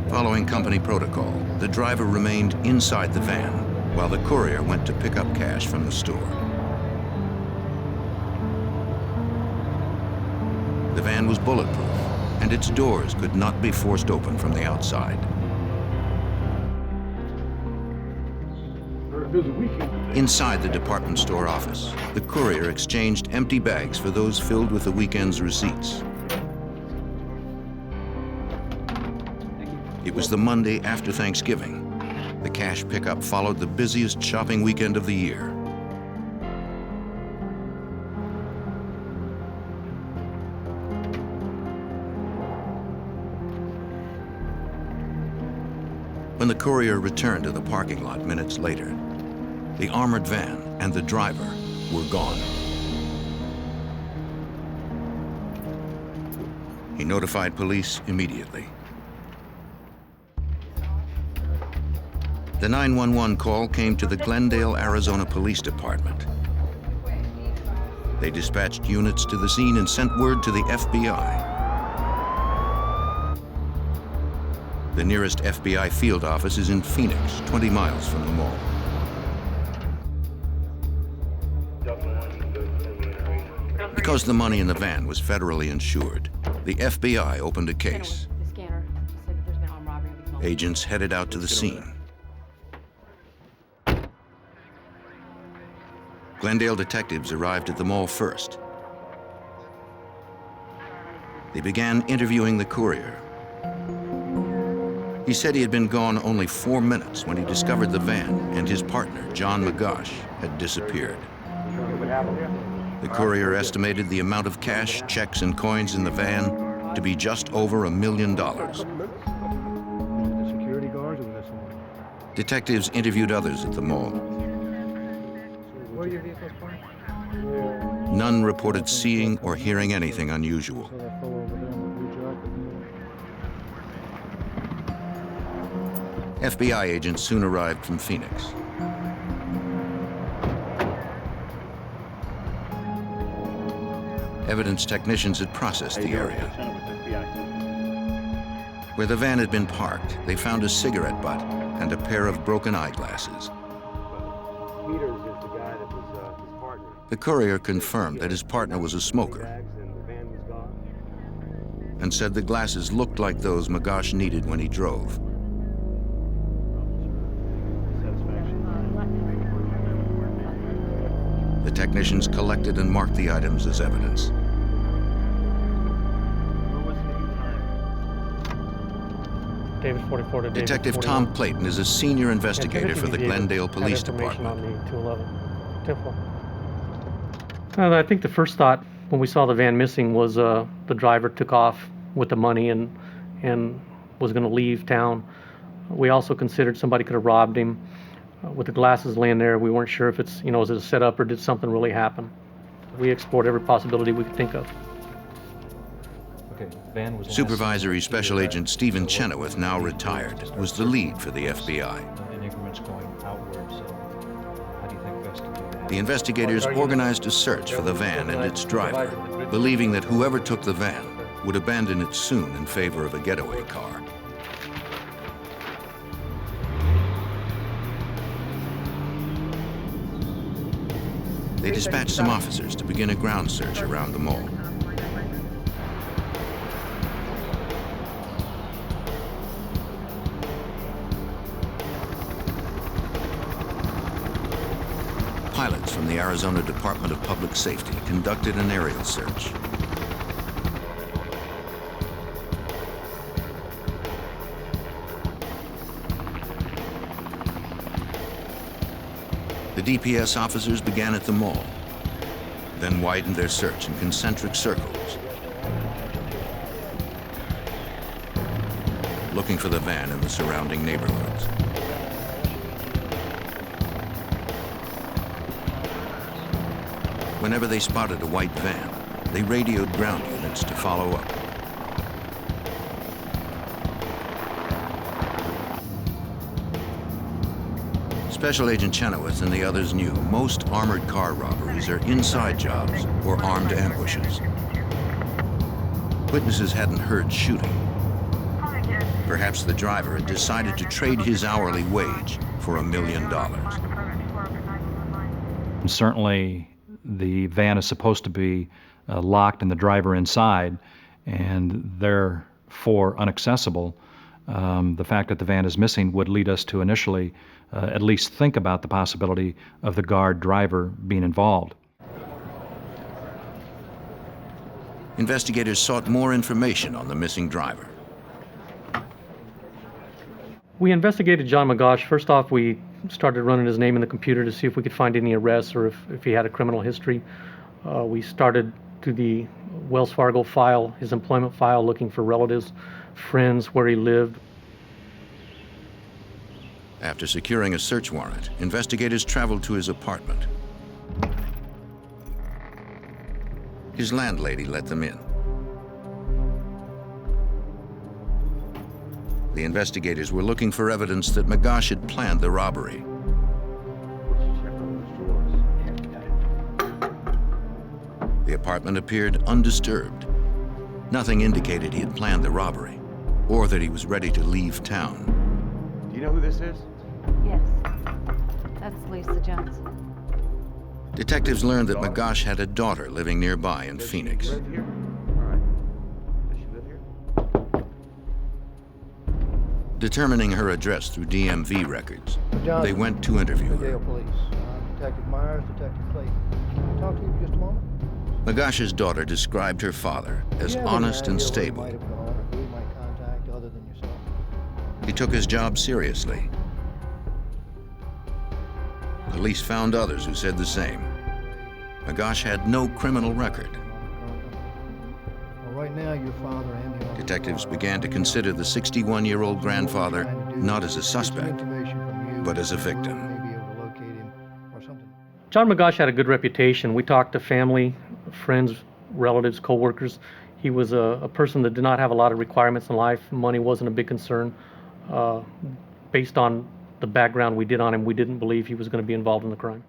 Following company protocol, the driver remained inside the van while the courier went to pick up cash from the store. The van was bulletproof, and its doors could not be forced open from the outside. Inside the department store office, the courier exchanged empty bags for those filled with the weekend's receipts. It was the Monday after Thanksgiving. The cash pickup followed the busiest shopping weekend of the year. When the courier returned to the parking lot minutes later, the armored van and the driver were gone. He notified police immediately. The 911 call came to the Glendale, Arizona Police Department. They dispatched units to the scene and sent word to the FBI. The nearest FBI field office is in Phoenix, 20 miles from the mall. Because the money in the van was federally insured, the FBI opened a case. Agents headed out to the scene. Glendale detectives arrived at the mall first. They began interviewing the courier. He said he had been gone only 4 minutes when he discovered the van and his partner, John McGosh, had disappeared. The courier estimated the amount of cash, checks, and coins in the van to be just over $1 million. Detectives interviewed others at the mall. None reported seeing or hearing anything unusual. FBI agents soon arrived from Phoenix. Evidence technicians had processed the area. Where the van had been parked, they found a cigarette butt and a pair of broken eyeglasses. The courier confirmed that his partner was a smoker and said the glasses looked like those McGosh needed when he drove. The technicians collected and marked the items as evidence. David 44 to David Detective 41. Tom Clayton is a senior investigator for the Glendale Police Department. On the 211. 10-4. I think the first thought when we saw the van missing was the driver took off with the money and was going to leave town. We also considered somebody could have robbed him. With the glasses laying there, we weren't sure if it's, was it a setup or did something really happen. We explored every possibility we could think of. Supervisory Special Agent Stephen Chenoweth, now retired, was the lead for the FBI. The investigators organized a search for the van and its driver, believing that whoever took the van would abandon it soon in favor of a getaway car. They dispatched some officers to begin a ground search around the mall. Pilots from the Arizona Department of Public Safety conducted an aerial search. The DPS officers began at the mall, then widened their search in concentric circles, looking for the van in the surrounding neighborhoods. Whenever they spotted a white van, they radioed ground units to follow up. Special Agent Chenoweth and the others knew most armored car robberies are inside jobs or armed ambushes. Witnesses hadn't heard shooting. Perhaps the driver had decided to trade his hourly wage for $1 million. Certainly, the van is supposed to be locked and the driver inside, and therefore inaccessible. The fact that the van is missing would lead us to initially at least think about the possibility of the guard driver being involved. Investigators sought more information on the missing driver. We investigated John McGosh. First off, we started running his name in the computer to see if we could find any arrests or if he had a criminal history. We started through the Wells Fargo file, his employment file, looking for relatives, friends, where he lived. After securing a search warrant, investigators traveled to his apartment. His landlady let them in. The investigators were looking for evidence that McGosh had planned the robbery. The apartment appeared undisturbed. Nothing indicated he had planned the robbery or that he was ready to leave town. Do you know who this is? Yes, that's Lisa Johnson. Detectives learned that McGosh had a daughter living nearby in Phoenix. Live here? All right. Does she live here? Determining her address through DMV records, they went to interview her. Glendale Police. Detective Myers, Detective Clayton. Can I talk to you for just a moment? McGosh's daughter described her father as honest and stable. He took his job seriously. Police found others who said the same. McGosh had no criminal record. Well, right now, your father and the officer Detectives began to consider the 61-year-old grandfather not as a suspect, but as a victim. John McGosh had a good reputation. We talked to family, friends, relatives, co-workers. He was a person that did not have a lot of requirements in life. Money wasn't a big concern. Based on the background we did on him, we didn't believe he was going to be involved in the crime.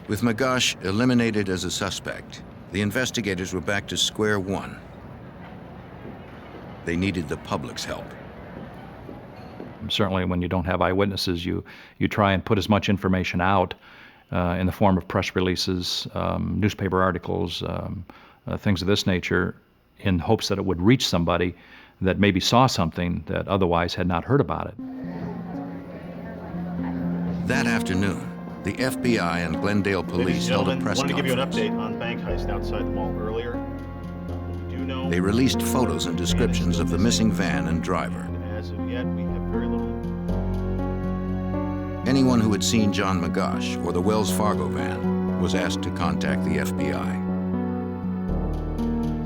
With McGosh eliminated as a suspect, the investigators were back to square one. They needed the public's help. Certainly when you don't have eyewitnesses, you try and put as much information out in the form of press releases, newspaper articles, things of this nature, in hopes that it would reach somebody that maybe saw something that otherwise had not heard about it. That afternoon, the FBI and Glendale Police held a press conference. I wanted to give you an update on bank heist outside the mall earlier. We do They released photos and descriptions of the missing van and driver. As of yet, we have very little. Anyone who had seen John McGosh or the Wells Fargo van was asked to contact the FBI.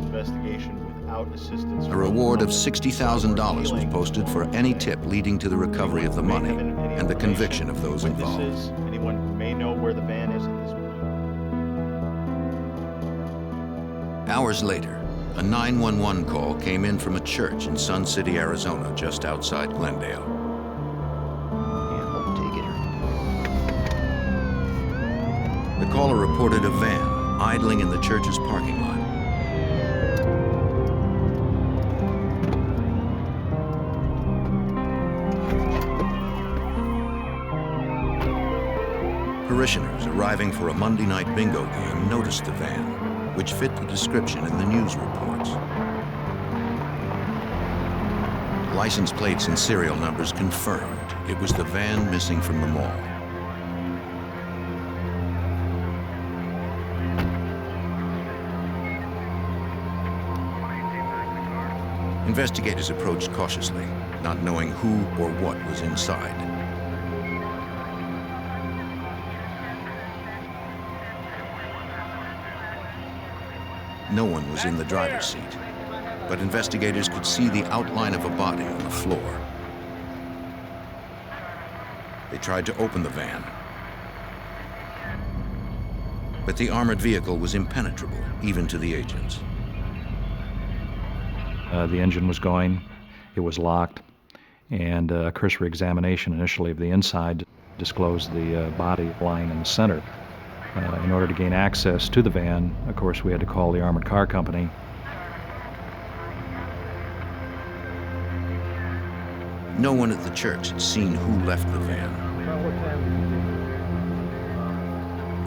Investigation without assistance. A reward of $60,000 was posted for any tip leading to the recovery of the money and the conviction of those involved. Anyone who may know where the van is at this point. Hours later, a 911 call came in from a church in Sun City, Arizona, just outside Glendale. The caller reported a van idling in the church's parking lot. Parishioners arriving for a Monday night bingo game noticed the van, which fit the description in the news reports. License plates and serial numbers confirmed it was the van missing from the mall. Investigators approached cautiously, not knowing who or what was inside. No one was in the driver's seat, but investigators could see the outline of a body on the floor. They tried to open the van, but the armored vehicle was impenetrable, even to the agents. The engine was going, it was locked, and a cursory examination initially of the inside disclosed the body lying in the center. In order to gain access to the van, of course, we had to call the armored car company. No one at the church had seen who left the van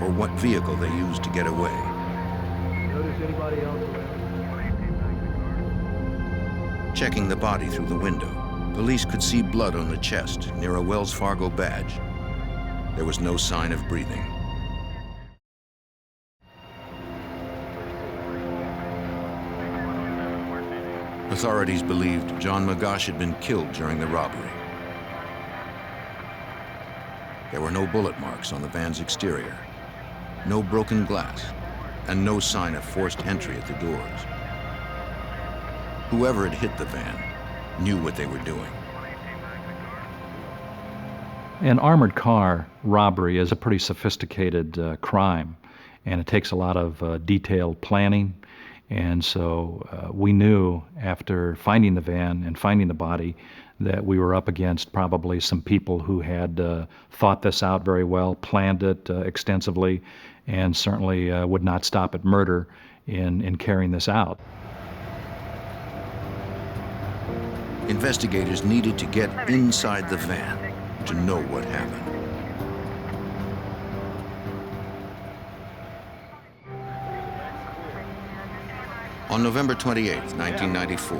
or what vehicle they used to get away. Notice anybody else around? Checking the body through the window, police could see blood on the chest near a Wells Fargo badge. There was no sign of breathing. Authorities believed John McGosh had been killed during the robbery. There were no bullet marks on the van's exterior, no broken glass, and no sign of forced entry at the doors. Whoever had hit the van knew what they were doing. An armored car robbery is a pretty sophisticated crime, and it takes a lot of detailed planning. And so we knew after finding the van and finding the body that we were up against probably some people who had thought this out very well, planned it extensively, and certainly would not stop at murder in carrying this out. Investigators needed to get inside the van to know what happened. On November 28, 1994,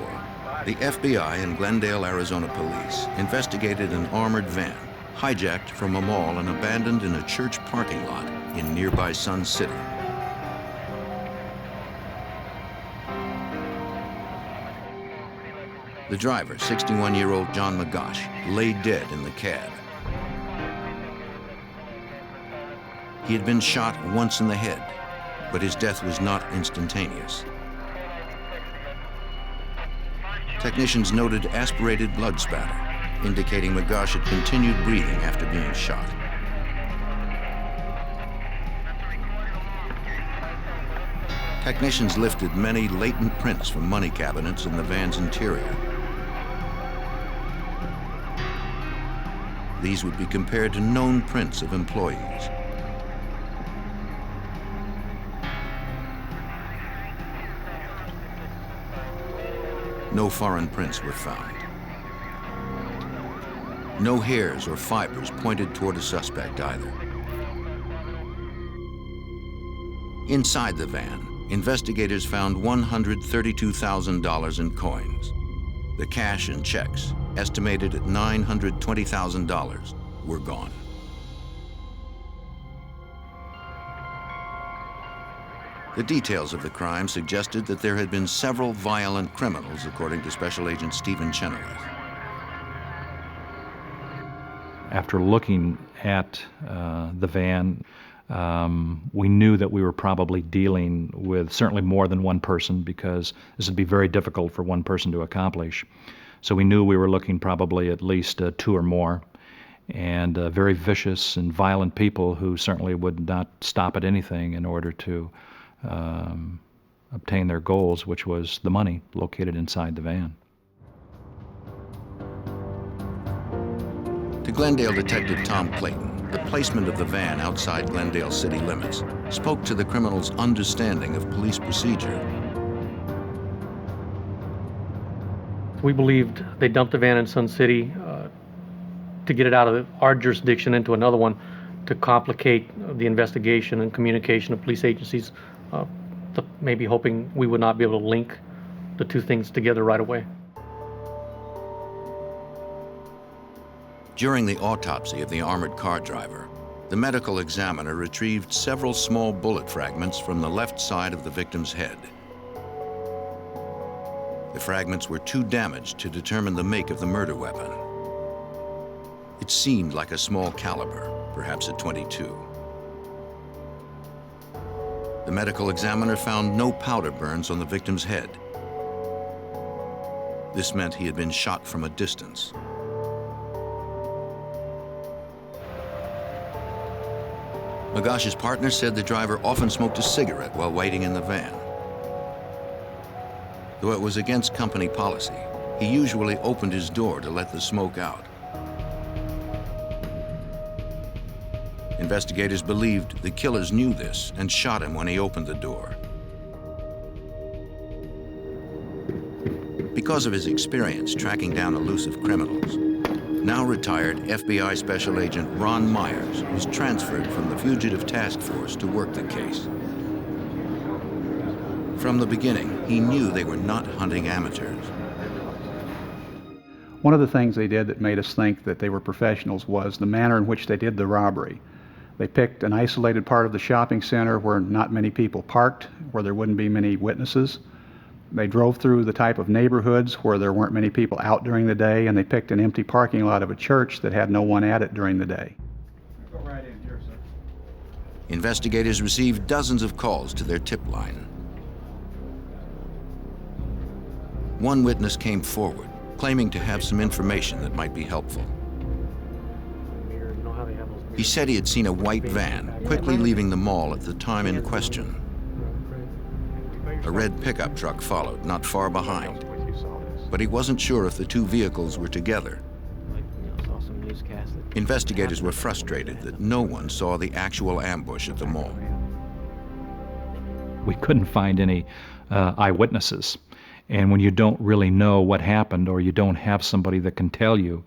the FBI and Glendale, Arizona police investigated an armored van hijacked from a mall and abandoned in a church parking lot in nearby Sun City. The driver, 61-year-old John McGosh, lay dead in the cab. He had been shot once in the head, but his death was not instantaneous. Technicians noted aspirated blood spatter, indicating McGosh had continued breathing after being shot. Technicians lifted many latent prints from money cabinets in the van's interior. These would be compared to known prints of employees. No foreign prints were found. No hairs or fibers pointed toward a suspect either. Inside the van, investigators found $132,000 in coins. The cash and checks, estimated at $920,000, were gone. The details of the crime suggested that there had been several violent criminals, according to Special Agent Stephen Chenoweth. After looking at the van, we knew that we were probably dealing with certainly more than one person, because this would be very difficult for one person to accomplish. So we knew we were looking probably at least two or more, and very vicious and violent people who certainly would not stop at anything in order to obtain their goals, which was the money located inside the van. To Glendale Detective Tom Clayton, the placement of the van outside Glendale city limits spoke to the criminal's understanding of police procedure. We believed they dumped the van in Sun City to get it out of our jurisdiction into another one, to complicate the investigation and communication of police agencies, maybe hoping we would not be able to link the two things together right away. During the autopsy of the armored car driver, the medical examiner retrieved several small bullet fragments from the left side of the victim's head. The fragments were too damaged to determine the make of the murder weapon. It seemed like a small caliber, perhaps a .22. The medical examiner found no powder burns on the victim's head. This meant he had been shot from a distance. Magash's partner said the driver often smoked a cigarette while waiting in the van. Though it was against company policy, he usually opened his door to let the smoke out. Investigators believed the killers knew this and shot him when he opened the door. Because of his experience tracking down elusive criminals, now retired FBI Special Agent Ron Myers was transferred from the Fugitive Task Force to work the case. From the beginning, he knew they were not hunting amateurs. One of the things they did that made us think that they were professionals was the manner in which they did the robbery. They picked an isolated part of the shopping center where not many people parked, where there wouldn't be many witnesses. They drove through the type of neighborhoods where there weren't many people out during the day, and they picked an empty parking lot of a church that had no one at it during the day. Go right in here, sir. Investigators received dozens of calls to their tip line. One witness came forward, claiming to have some information that might be helpful. He said he had seen a white van quickly leaving the mall at the time in question. A red pickup truck followed not far behind, but he wasn't sure if the two vehicles were together. Investigators were frustrated that no one saw the actual ambush at the mall. We couldn't find any eyewitnesses. And when you don't really know what happened, or you don't have somebody that can tell you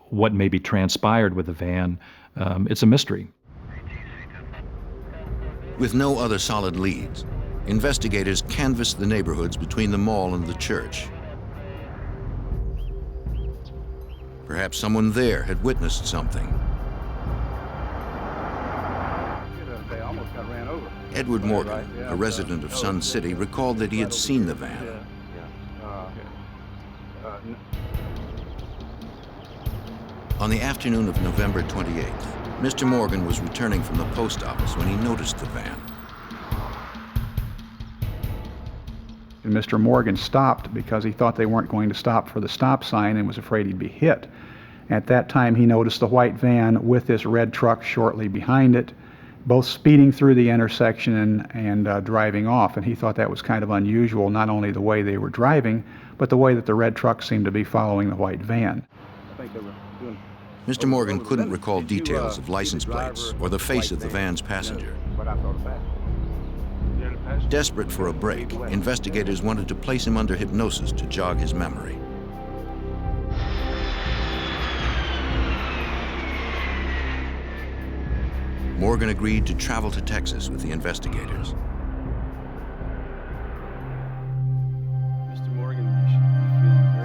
what maybe transpired with the van, it's a mystery. With no other solid leads, investigators canvassed the neighborhoods between the mall and the church. Perhaps someone there had witnessed something. Edward Morgan, a resident of Sun City, recalled that he had seen the van. On the afternoon of November 28th, Mr. Morgan was returning from the post office when he noticed the van. And Mr. Morgan stopped because he thought they weren't going to stop for the stop sign and was afraid he'd be hit. At that time, he noticed the white van with this red truck shortly behind it, both speeding through the intersection and driving off. And he thought that was kind of unusual, not only the way they were driving, but the way that the red truck seemed to be following the white van. I think they were doing... Mr. Morgan couldn't recall details of license plates or the face of the van's passenger. Desperate for a break, investigators wanted to place him under hypnosis to jog his memory. Morgan agreed to travel to Texas with the investigators.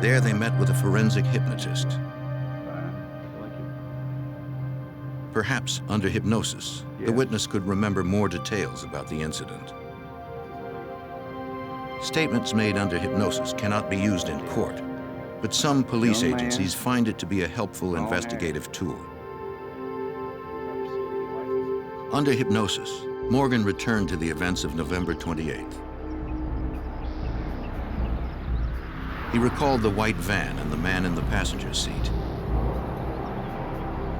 There they met with a forensic hypnotist. Perhaps under hypnosis, the witness could remember more details about the incident. Statements made under hypnosis cannot be used in court, but some police agencies find it to be a helpful investigative tool. Under hypnosis, Morgan returned to the events of November 28th. He recalled the white van and the man in the passenger seat.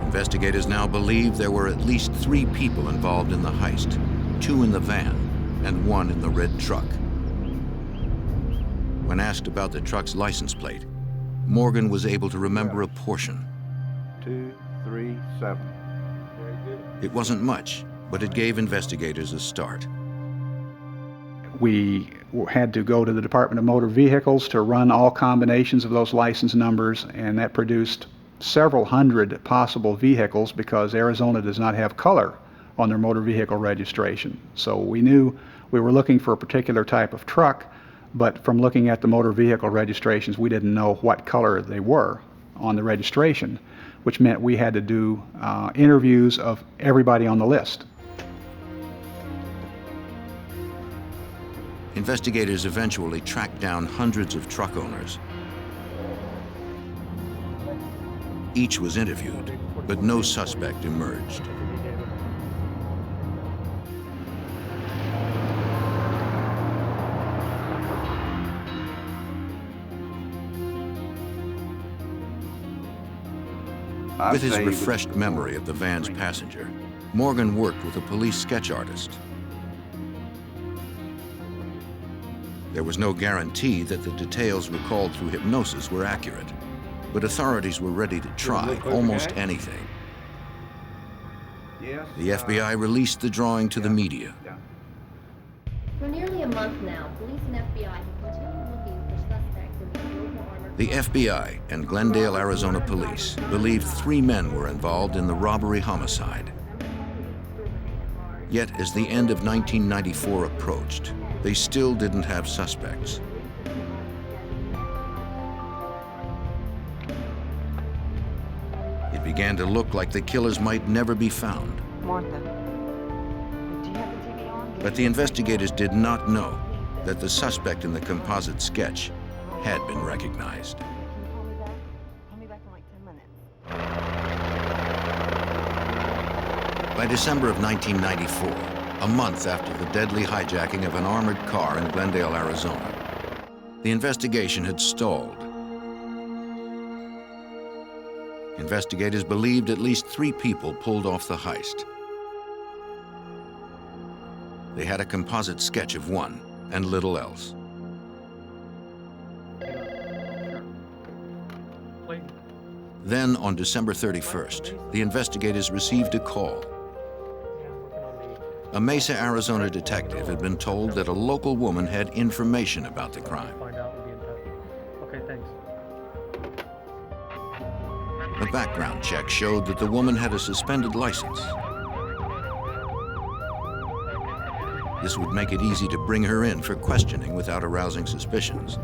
Investigators now believe there were at least 3 people involved in the heist, 2 in the van and 1 in the red truck. When asked about the truck's license plate, Morgan was able to remember a portion. 237. It wasn't much, but it gave investigators a start. We had to go to the Department of Motor Vehicles to run all combinations of those license numbers, and that produced several hundred possible vehicles because Arizona does not have color on their motor vehicle registration. So we knew we were looking for a particular type of truck, but from looking at the motor vehicle registrations, we didn't know what color they were on the registration, which meant we had to do interviews of everybody on the list. Investigators eventually tracked down hundreds of truck owners. Each was interviewed, but no suspect emerged. With his refreshed memory of the van's passenger, Morgan worked with a police sketch artist. There was no guarantee that the details recalled through hypnosis were accurate, but authorities were ready to try almost anything. The FBI released the drawing to the media. For nearly a month now, police and FBI have continued looking for suspects in the global armored... The FBI and Glendale, Arizona police believed 3 men were involved in the robbery homicide. Yet, as the end of 1994 approached, they still didn't have suspects. It began to look like the killers might never be found. Martha, do you have the TV on? But the investigators did not know that the suspect in the composite sketch had been recognized. Call me back in like 10 minutes. By December of 1994, a month after the deadly hijacking of an armored car in Glendale, Arizona, the investigation had stalled. Investigators believed at least 3 people pulled off the heist. They had a composite sketch of one and little else. Then, on December 31st, the investigators received a call. A Mesa, Arizona detective had been told that a local woman had information about the crime. Okay, thanks. A background check showed that the woman had a suspended license. This would make it easy to bring her in for questioning without arousing suspicions.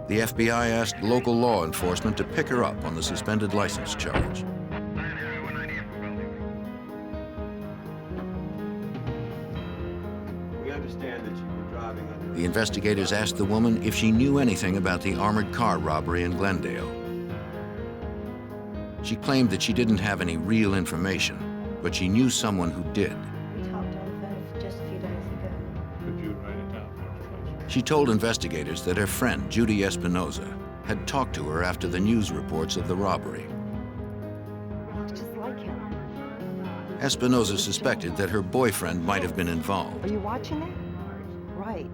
The FBI asked local law enforcement to pick her up on the suspended license charge. The investigators asked the woman if she knew anything about the armored car robbery in Glendale. She claimed that she didn't have any real information, but she knew someone who did. We talked on the phone just a few days ago. Could you write it down? She told investigators that her friend, Judy Espinoza, had talked to her after the news reports of the robbery. Looks just like him. Espinoza suspected that her boyfriend might have been involved. Are you watching it? Right.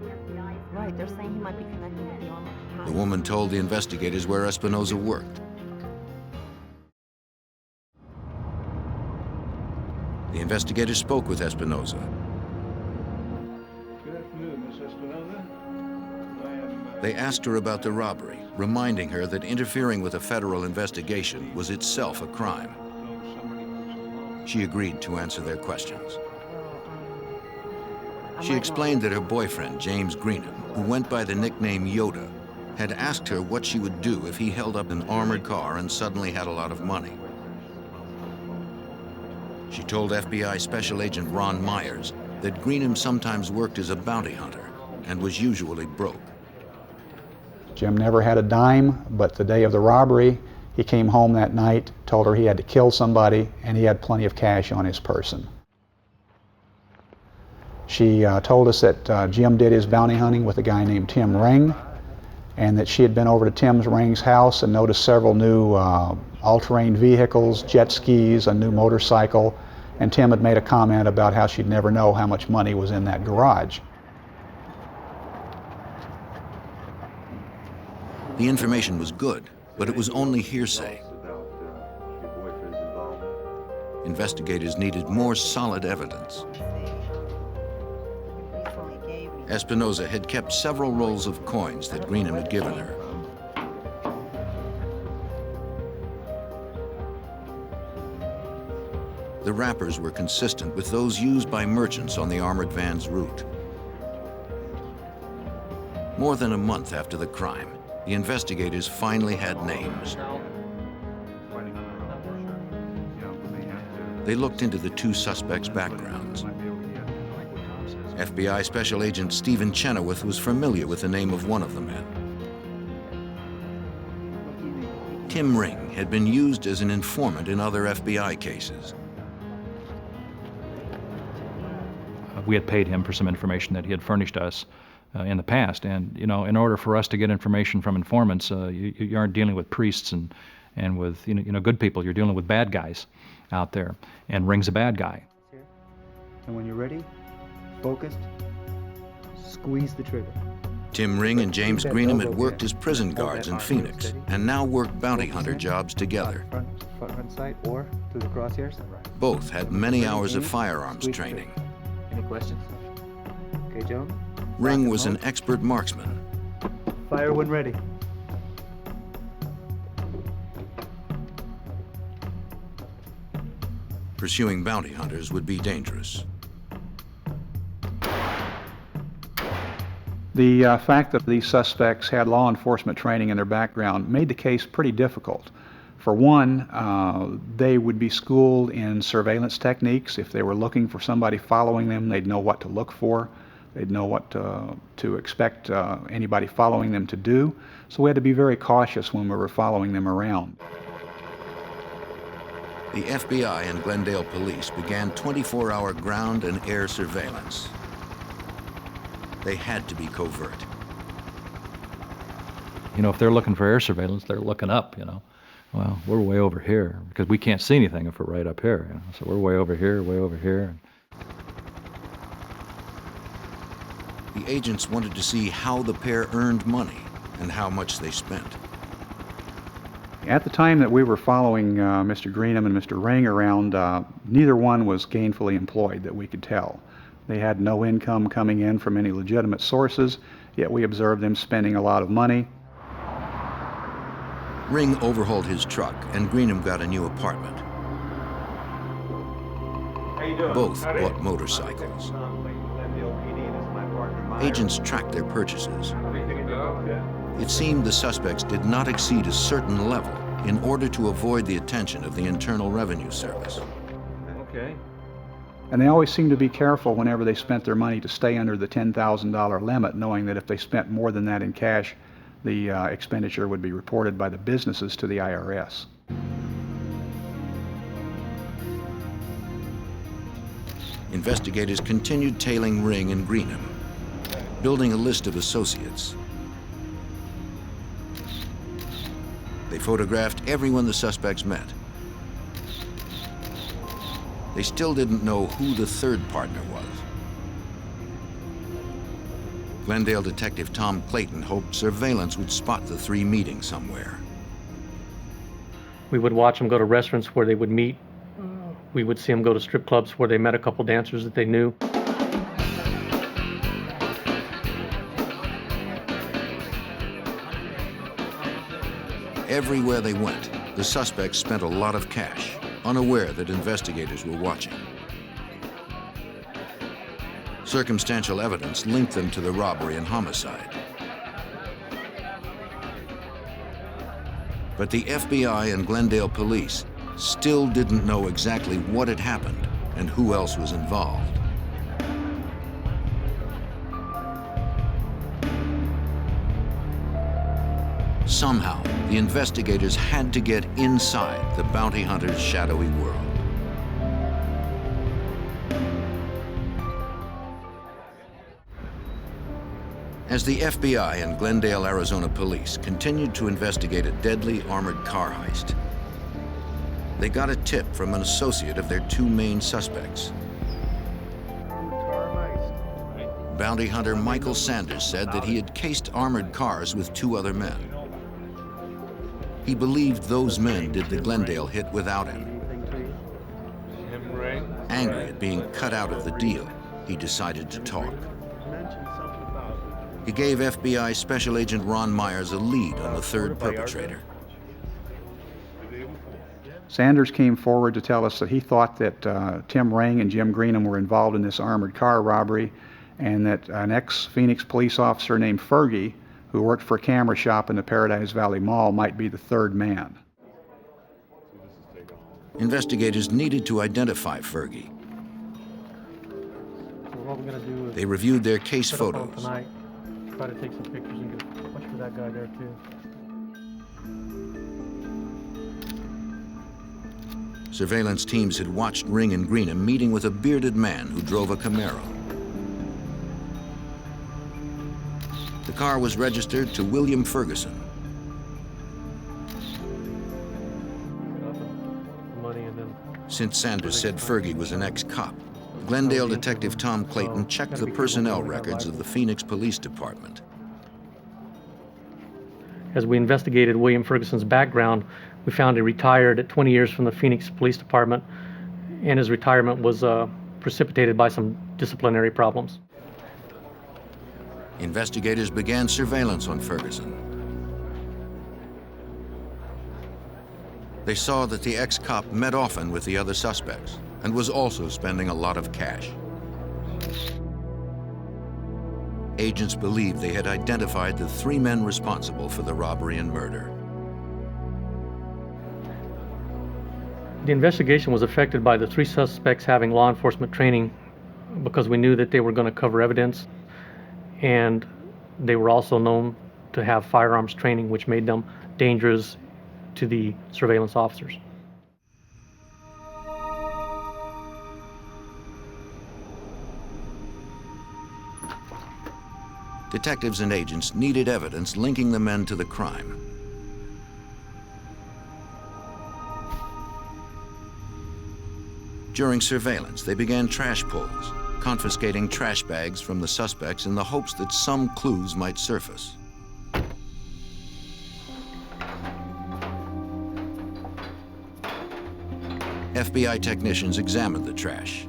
Right, they're saying he might be connected with the armored car. The woman told the investigators where Espinoza worked. The investigators spoke with Espinoza. Good afternoon, Miss Espinoza. They asked her about the robbery, reminding her that interfering with a federal investigation was itself a crime. She agreed to answer their questions. She explained that her boyfriend, James Greenham, who went by the nickname Yoda, had asked her what she would do if he held up an armored car and suddenly had a lot of money. She told FBI Special Agent Ron Myers that Greenham sometimes worked as a bounty hunter and was usually broke. Jim never had a dime, but the day of the robbery, he came home that night, told her he had to kill somebody, and he had plenty of cash on his person. She told us that Jim did his bounty hunting with a guy named Tim Ring, and that she had been over to Tim Ring's house and noticed several new all-terrain vehicles, jet skis, a new motorcycle, and Tim had made a comment about how she'd never know how much money was in that garage. The information was good, but it was only hearsay. Investigators needed more solid evidence. Espinoza had kept several rolls of coins that Greenham had given her. The wrappers were consistent with those used by merchants on the armored van's route. More than a month after the crime, the investigators finally had names. They looked into the two suspects' backgrounds. FBI Special Agent Stephen Chenoweth was familiar with the name of one of the men. Tim Ring had been used as an informant in other FBI cases. We had paid him for some information that he had furnished us in the past, and you know, in order for us to get information from informants, you aren't dealing with priests and with you know good people. You're dealing with bad guys out there, and Ring's a bad guy. And when you're ready, focused, squeeze the trigger. Tim Ring and James Greenham had worked as prison guards in Phoenix and now worked bounty hunter jobs together. Front sight or through the crosshairs. Both had many hours of firearms training. Any questions? Okay, Joe. Ring was an expert marksman. Fire when ready. Pursuing bounty hunters would be dangerous. The fact that these suspects had law enforcement training in their background made the case pretty difficult. For one, they would be schooled in surveillance techniques. If they were looking for somebody following them, they'd know what to look for. They'd know what to expect anybody following them to do. So we had to be very cautious when we were following them around. The FBI and Glendale police began 24-hour ground and air surveillance. They had to be covert. You know, if they're looking for air surveillance, they're looking up, you know. Well, we're way over here, because we can't see anything if we're right up here, you know. So we're way over here, way over here. The agents wanted to see how the pair earned money and how much they spent. At the time that we were following Mr. Greenham and Mr. Ring around, neither one was gainfully employed that we could tell. They had no income coming in from any legitimate sources, yet we observed them spending a lot of money. Ring overhauled his truck, and Greenham got a new apartment. Both bought motorcycles. Agents tracked their purchases. It seemed the suspects did not exceed a certain level in order to avoid the attention of the Internal Revenue Service. Okay. And they always seemed to be careful whenever they spent their money to stay under the $10,000 limit, knowing that if they spent more than that in cash, the expenditure would be reported by the businesses to the IRS. Investigators continued tailing Ring and Greenham, building a list of associates. They photographed everyone the suspects met. They still didn't know who the third partner was. Glendale detective Tom Clayton hoped surveillance would spot the three meeting somewhere. We would watch them go to restaurants where they would meet. We would see them go to strip clubs where they met a couple dancers that they knew. Everywhere they went, the suspects spent a lot of cash, unaware that investigators were watching. Circumstantial evidence linked them to the robbery and homicide. But the FBI and Glendale police still didn't know exactly what had happened and who else was involved. Somehow, the investigators had to get inside the bounty hunter's shadowy world. As the FBI and Glendale, Arizona police continued to investigate a deadly armored car heist, they got a tip from an associate of their two main suspects. Bounty hunter Michael Sanders said that he had cased armored cars with two other men. He believed those men did the Glendale hit without him. Angry at being cut out of the deal, he decided to talk. He gave FBI Special Agent Ron Myers a lead on the third perpetrator. Sanders came forward to tell us that he thought that Tim Rang and Jim Greenham were involved in this armored car robbery, and that an ex-Phoenix police officer named Fergie, who worked for a camera shop in the Paradise Valley Mall, might be the third man. Investigators needed to identify Fergie. So what we're going to do is they reviewed their case photos. Tonight, try to take some pictures and get a watch for that guy there too. Surveillance teams had watched Ring and Greenham meeting with a bearded man who drove a Camaro. The car was registered to William Ferguson. Since Sanders said Fergie was an ex-cop, Glendale detective Tom Clayton checked the personnel records of the Phoenix Police Department. As we investigated William Ferguson's background, we found he retired at 20 years from the Phoenix Police Department, and his retirement was precipitated by some disciplinary problems. Investigators began surveillance on Ferguson. They saw that the ex-cop met often with the other suspects and was also spending a lot of cash. Agents believed they had identified the three men responsible for the robbery and murder. The investigation was affected by the three suspects having law enforcement training because we knew that they were going to cover evidence, and they were also known to have firearms training, which made them dangerous to the surveillance officers. Detectives and agents needed evidence linking the men to the crime. During surveillance, they began trash pulls, confiscating trash bags from the suspects in the hopes that some clues might surface. FBI technicians examined the trash.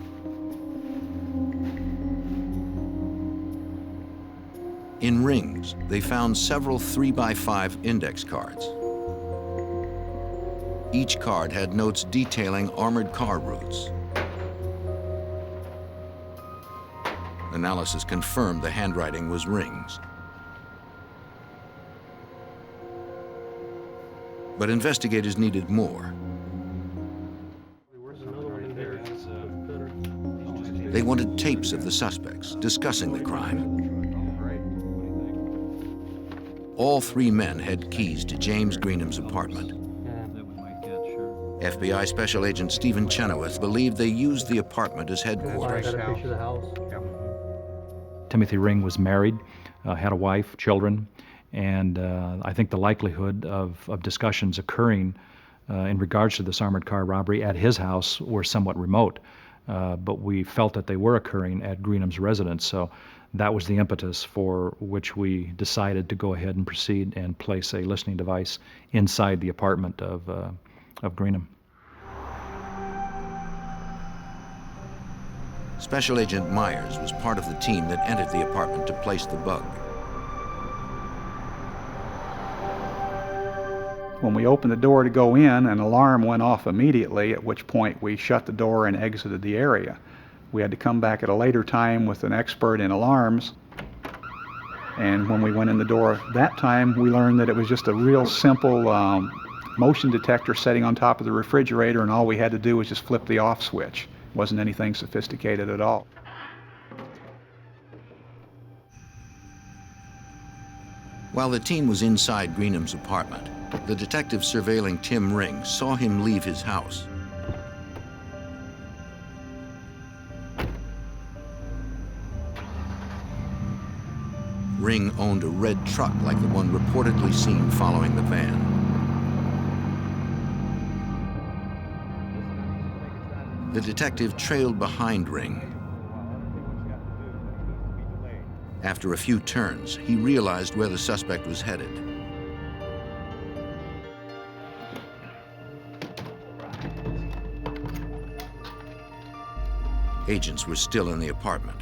In rings, they found several 3x5 index cards. Each card had notes detailing armored car routes. Analysis confirmed the handwriting was Ring's. But investigators needed more. They wanted tapes of the suspects discussing the crime. All three men had keys to James Greenham's apartment. FBI Special Agent Stephen Chenoweth believed they used the apartment as headquarters. Timothy Ring was married, had a wife, children, and I think the likelihood of discussions occurring in regards to this armored car robbery at his house were somewhat remote, but we felt that they were occurring at Greenham's residence, so that was the impetus for which we decided to go ahead and proceed and place a listening device inside the apartment of Greenham. Special Agent Myers was part of the team that entered the apartment to place the bug. When we opened the door to go in, an alarm went off immediately, at which point we shut the door and exited the area. We had to come back at a later time with an expert in alarms, and when we went in the door that time, we learned that it was just a real simple motion detector sitting on top of the refrigerator, and all we had to do was just flip the off switch. It wasn't anything sophisticated at all. While the team was inside Greenham's apartment, the detective surveilling Tim Ring saw him leave his house. Ring owned a red truck like the one reportedly seen following the van. The detective trailed behind Ring. After a few turns, he realized where the suspect was headed. Agents were still in the apartment.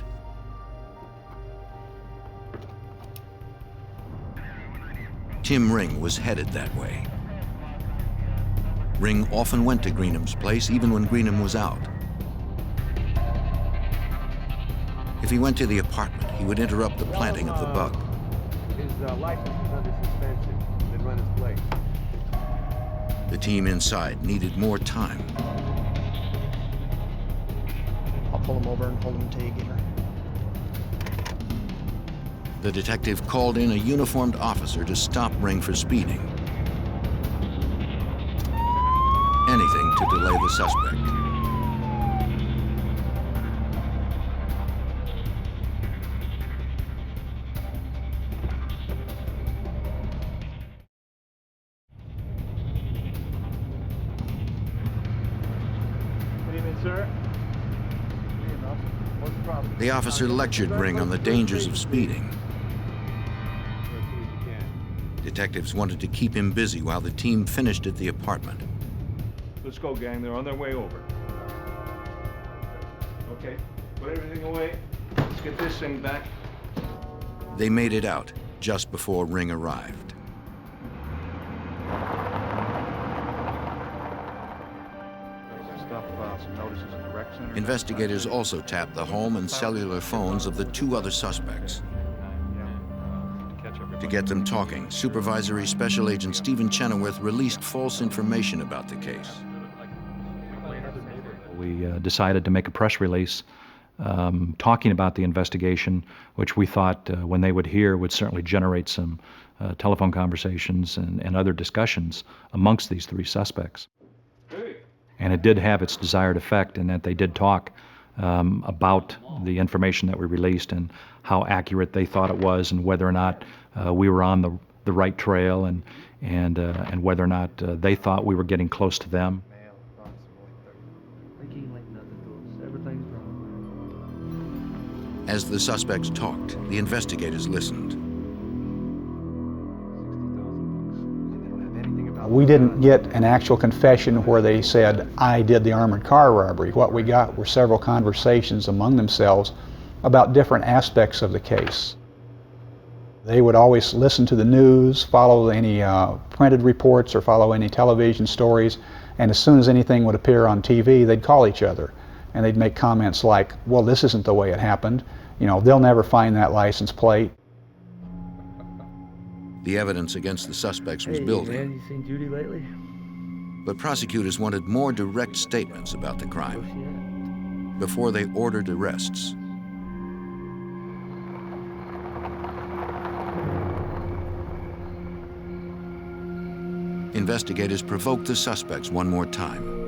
Tim Ring was headed that way. Ring often went to Greenham's place, even when Greenham was out. If he went to the apartment, he would interrupt the planting of the bug. His license is under suspension. Then run his plate. The team inside needed more time. I'll pull him over and hold him until you get here. The detective called in a uniformed officer to stop Ring for speeding. Anything to delay the suspect. Good evening, sir. Good evening. What's the problem? The officer lectured Ring on the dangers of speeding. Detectives wanted to keep him busy while the team finished at the apartment. Let's go, gang. They're on their way over. Okay, put everything away. Let's get this thing back. They made it out just before Ring arrived. Investigators also tapped the home and cellular phones of the two other suspects. To get them talking, Supervisory Special Agent Stephen Chenoweth released false information about the case. We decided to make a press release talking about the investigation, which we thought when they would hear would certainly generate some telephone conversations and other discussions amongst these three suspects. And it did have its desired effect in that they did talk about the information that we released and how accurate they thought it was, and whether or not we were on the right trail, and whether or not they thought we were getting close to them. As the suspects talked, the investigators listened. We didn't get an actual confession where they said, I did the armored car robbery. What we got were several conversations among themselves about different aspects of the case. They would always listen to the news, follow any printed reports or follow any television stories, and as soon as anything would appear on TV, they'd call each other. And they'd make comments like, well, this isn't the way it happened. You know, they'll never find that license plate. The evidence against the suspects was building. Man, you seen Judy lately? But prosecutors wanted more direct statements about the crime before they ordered arrests. Investigators provoked the suspects one more time.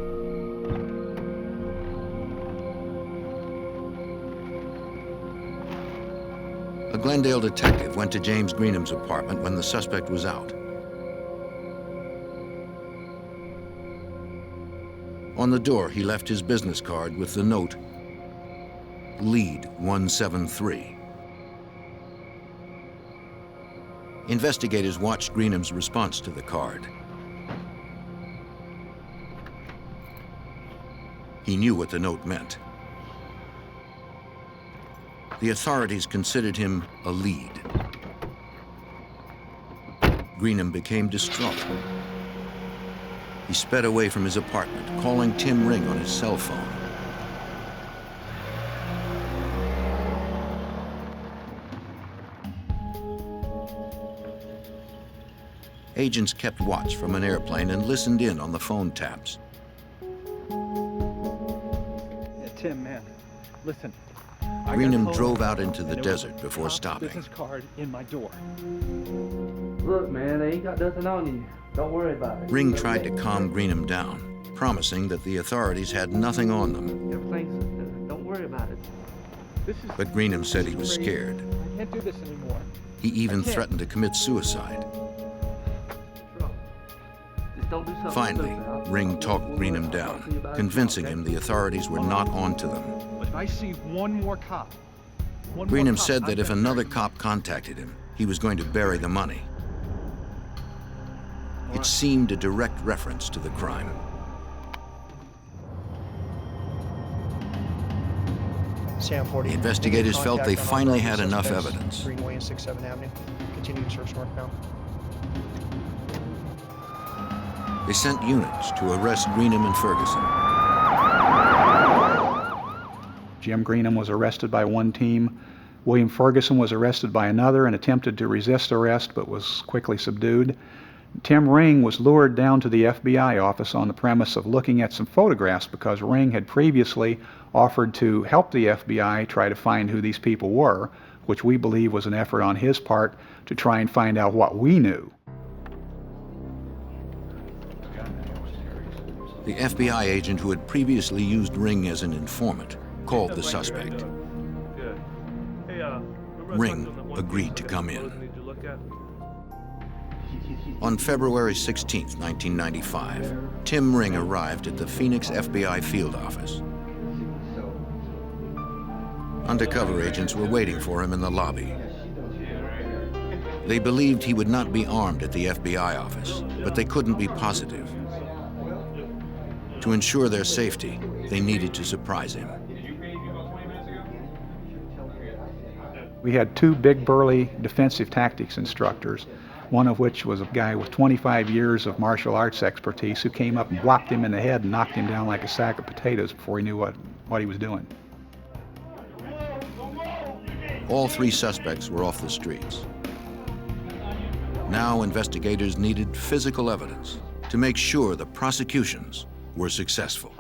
A Glendale detective went to James Greenham's apartment when the suspect was out. On the door, he left his business card with the note, Lead 173. Investigators watched Greenham's response to the card. He knew what the note meant. The authorities considered him a lead. Greenham became distraught. He sped away from his apartment, calling Tim Ring on his cell phone. Agents kept watch from an airplane and listened in on the phone taps. Tim, man, listen. Greenham drove out into the desert before stopping. Business card in my door. Look, man, they ain't got nothing on you. Don't worry about it. Ring tried to calm Greenham down, promising that the authorities had nothing on them. Don't worry about it. But Greenham said he was scared. I can't do this anymore. He even threatened to commit suicide. Just don't do something Finally, stupid, huh? Ring talked Greenham down, convincing him the authorities were not onto them. But if I see one more cop, Greenham said that if another cop contacted him, he was going to bury the money. It seemed a direct reference to the crime. Sam 40. The investigators felt they Contact finally unauthorized had enough suspects, evidence. Greenway and 6th Avenue. Continuing search northbound. They sent units to arrest Greenham and Ferguson. Jim Greenham was arrested by one team. William Ferguson was arrested by another and attempted to resist arrest but was quickly subdued. Tim Ring was lured down to the FBI office on the premise of looking at some photographs because Ring had previously offered to help the FBI try to find who these people were, which we believe was an effort on his part to try and find out what we knew. The FBI agent who had previously used Ring as an informant called the suspect. Ring agreed to come in. On February 16, 1995, Tim Ring arrived at the Phoenix FBI field office. Undercover agents were waiting for him in the lobby. They believed he would not be armed at the FBI office, but they couldn't be positive. To ensure their safety, they needed to surprise him. We had two big burly defensive tactics instructors, one of which was a guy with 25 years of martial arts expertise who came up and whopped him in the head and knocked him down like a sack of potatoes before he knew what he was doing. All three suspects were off the streets. Now investigators needed physical evidence to make sure the prosecutions were successful.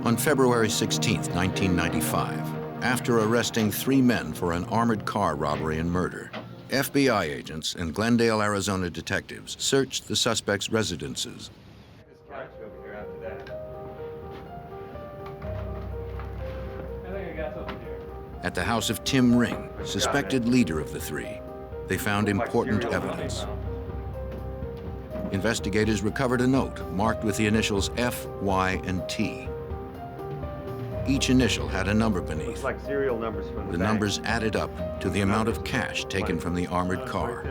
On February 16, 1995, after arresting 3 men for an armored car robbery and murder, FBI agents and Glendale, Arizona detectives searched the suspects' residences. At the house of Tim Ring, suspected leader of the 3, they found important evidence. Investigators recovered a note marked with the initials F, Y, and T. Each initial had a number beneath. Like serial numbers from The numbers added up to the amount of cash taken from the armored car.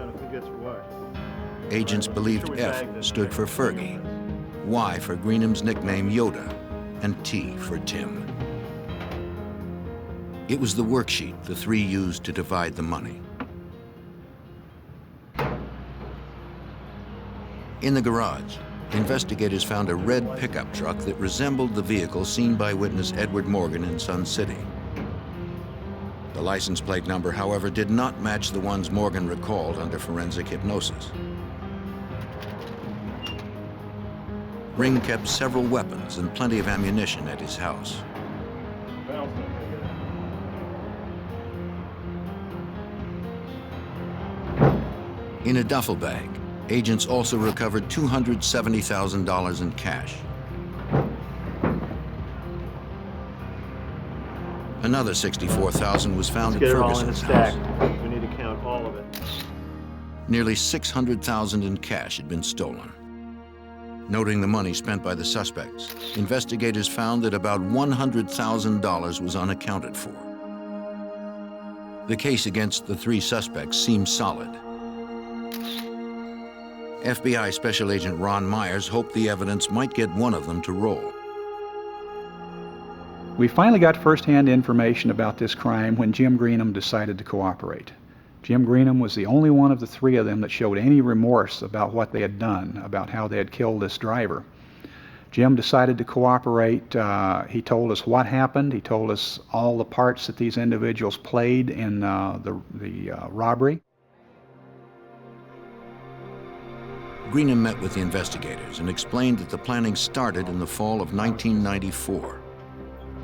Agents believed F stood for Fergie, Y for Greenham's nickname Yoda, and T for Tim. It was the worksheet the 3 used to divide the money. In the garage, investigators found a red pickup truck that resembled the vehicle seen by witness Edward Morgan in Sun City. The license plate number, however, did not match the ones Morgan recalled under forensic hypnosis. Ring kept several weapons and plenty of ammunition at his house. In a duffel bag, agents also recovered $270,000 in cash. Another $64,000 was found at Ferguson's house. We need to count all of it. Nearly $600,000 in cash had been stolen. Noting the money spent by the suspects, investigators found that about $100,000 was unaccounted for. The case against the 3 suspects seemed solid. FBI Special Agent Ron Myers hoped the evidence might get one of them to roll. We finally got first-hand information about this crime when Jim Greenham decided to cooperate. Jim Greenham was the only one of the 3 of them that showed any remorse about what they had done, about how they had killed this driver. Jim decided to cooperate. He told us what happened. He told us all the parts that these individuals played in the robbery. Greenham met with the investigators and explained that the planning started in the fall of 1994.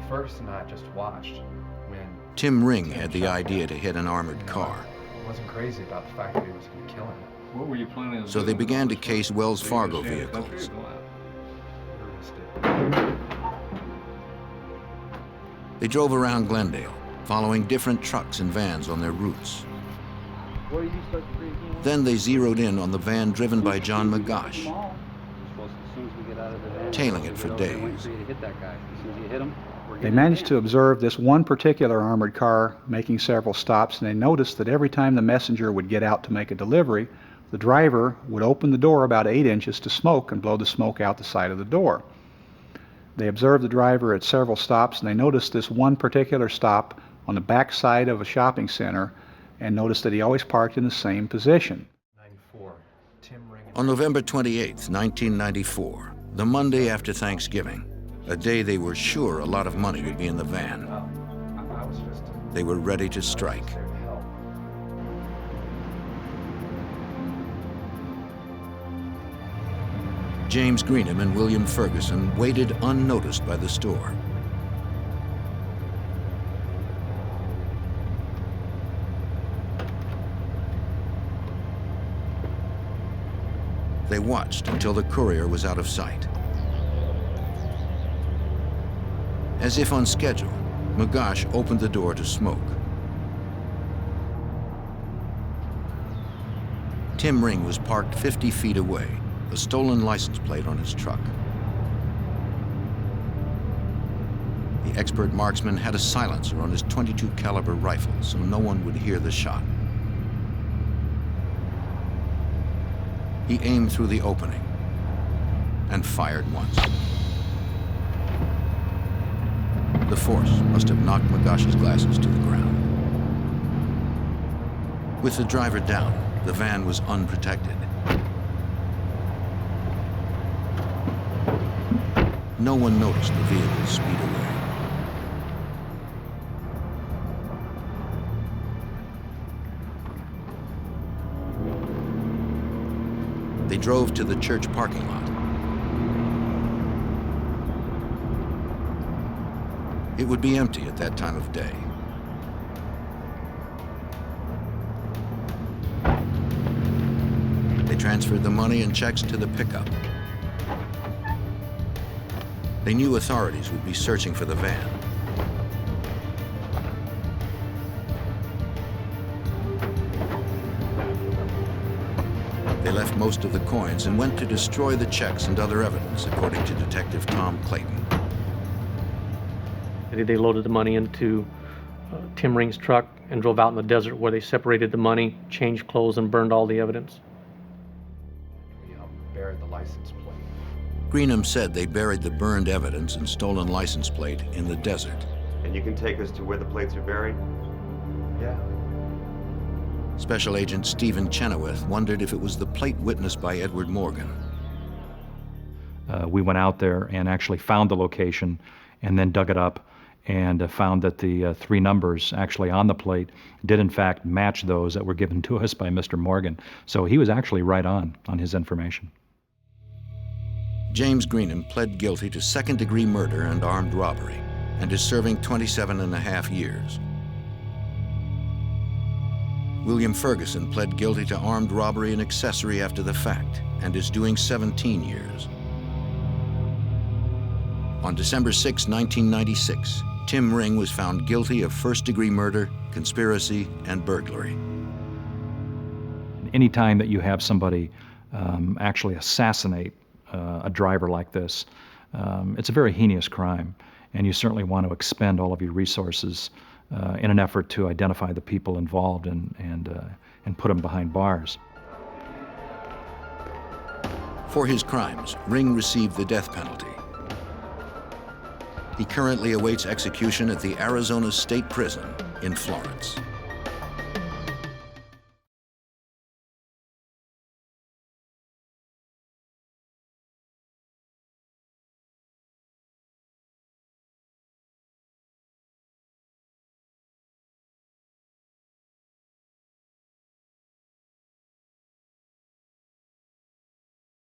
First, and I just watched when Tim Ring had the idea to hit an armored car. I wasn't crazy about the fact that he was going to kill him. What were you planning on So they began to case Wells Fargo vehicles. They drove around Glendale, following different trucks and vans on their routes. Then they zeroed in on the van driven by John McGosh, tailing it for days. They managed to observe this one particular armored car making several stops, and they noticed that every time the messenger would get out to make a delivery, the driver would open the door about 8 inches to smoke and blow the smoke out the side of the door. They observed the driver at several stops, and they noticed this one particular stop on the back side of a shopping center, and noticed that he always parked in the same position. On November 28, 1994, the Monday after Thanksgiving, a day they were sure a lot of money would be in the van, they were ready to strike. James Greenham and William Ferguson waited unnoticed by the store. They watched until the courier was out of sight. As if on schedule, McGosh opened the door to smoke. Tim Ring was parked 50 feet away, a stolen license plate on his truck. The expert marksman had a silencer on his .22 caliber rifle so no one would hear the shot. He aimed through the opening and fired once. The force must have knocked McGosh's glasses to the ground. With the driver down, the van was unprotected. No one noticed the vehicle speed away. They drove to the church parking lot. It would be empty at that time of day. They transferred the money and checks to the pickup. They knew authorities would be searching for the van. They left most of the coins and went to destroy the checks and other evidence, according to Detective Tom Clayton. They loaded the money into Tim Ring's truck and drove out in the desert where they separated the money, changed clothes, and burned all the evidence. We buried the license plate. Greenham said they buried the burned evidence and stolen license plate in the desert. And you can take us to where the plates are buried? Yeah. Special Agent Stephen Chenoweth wondered if it was the plate witnessed by Edward Morgan. We went out there and actually found the location and then dug it up and found that the 3 numbers actually on the plate did in fact match those that were given to us by Mr. Morgan. So he was actually right on his information. James Greenham pled guilty to second-degree murder and armed robbery and is serving 27.5 years. William Ferguson pled guilty to armed robbery and accessory after the fact and is doing 17 years. On December 6, 1996, Tim Ring was found guilty of first-degree murder, conspiracy, and burglary. Anytime that you have somebody actually assassinate a driver like this, it's a very heinous crime, and you certainly want to expend all of your resources in an effort to identify the people involved and put them behind bars. For his crimes, Ring received the death penalty. He currently awaits execution at the Arizona State Prison in Florence.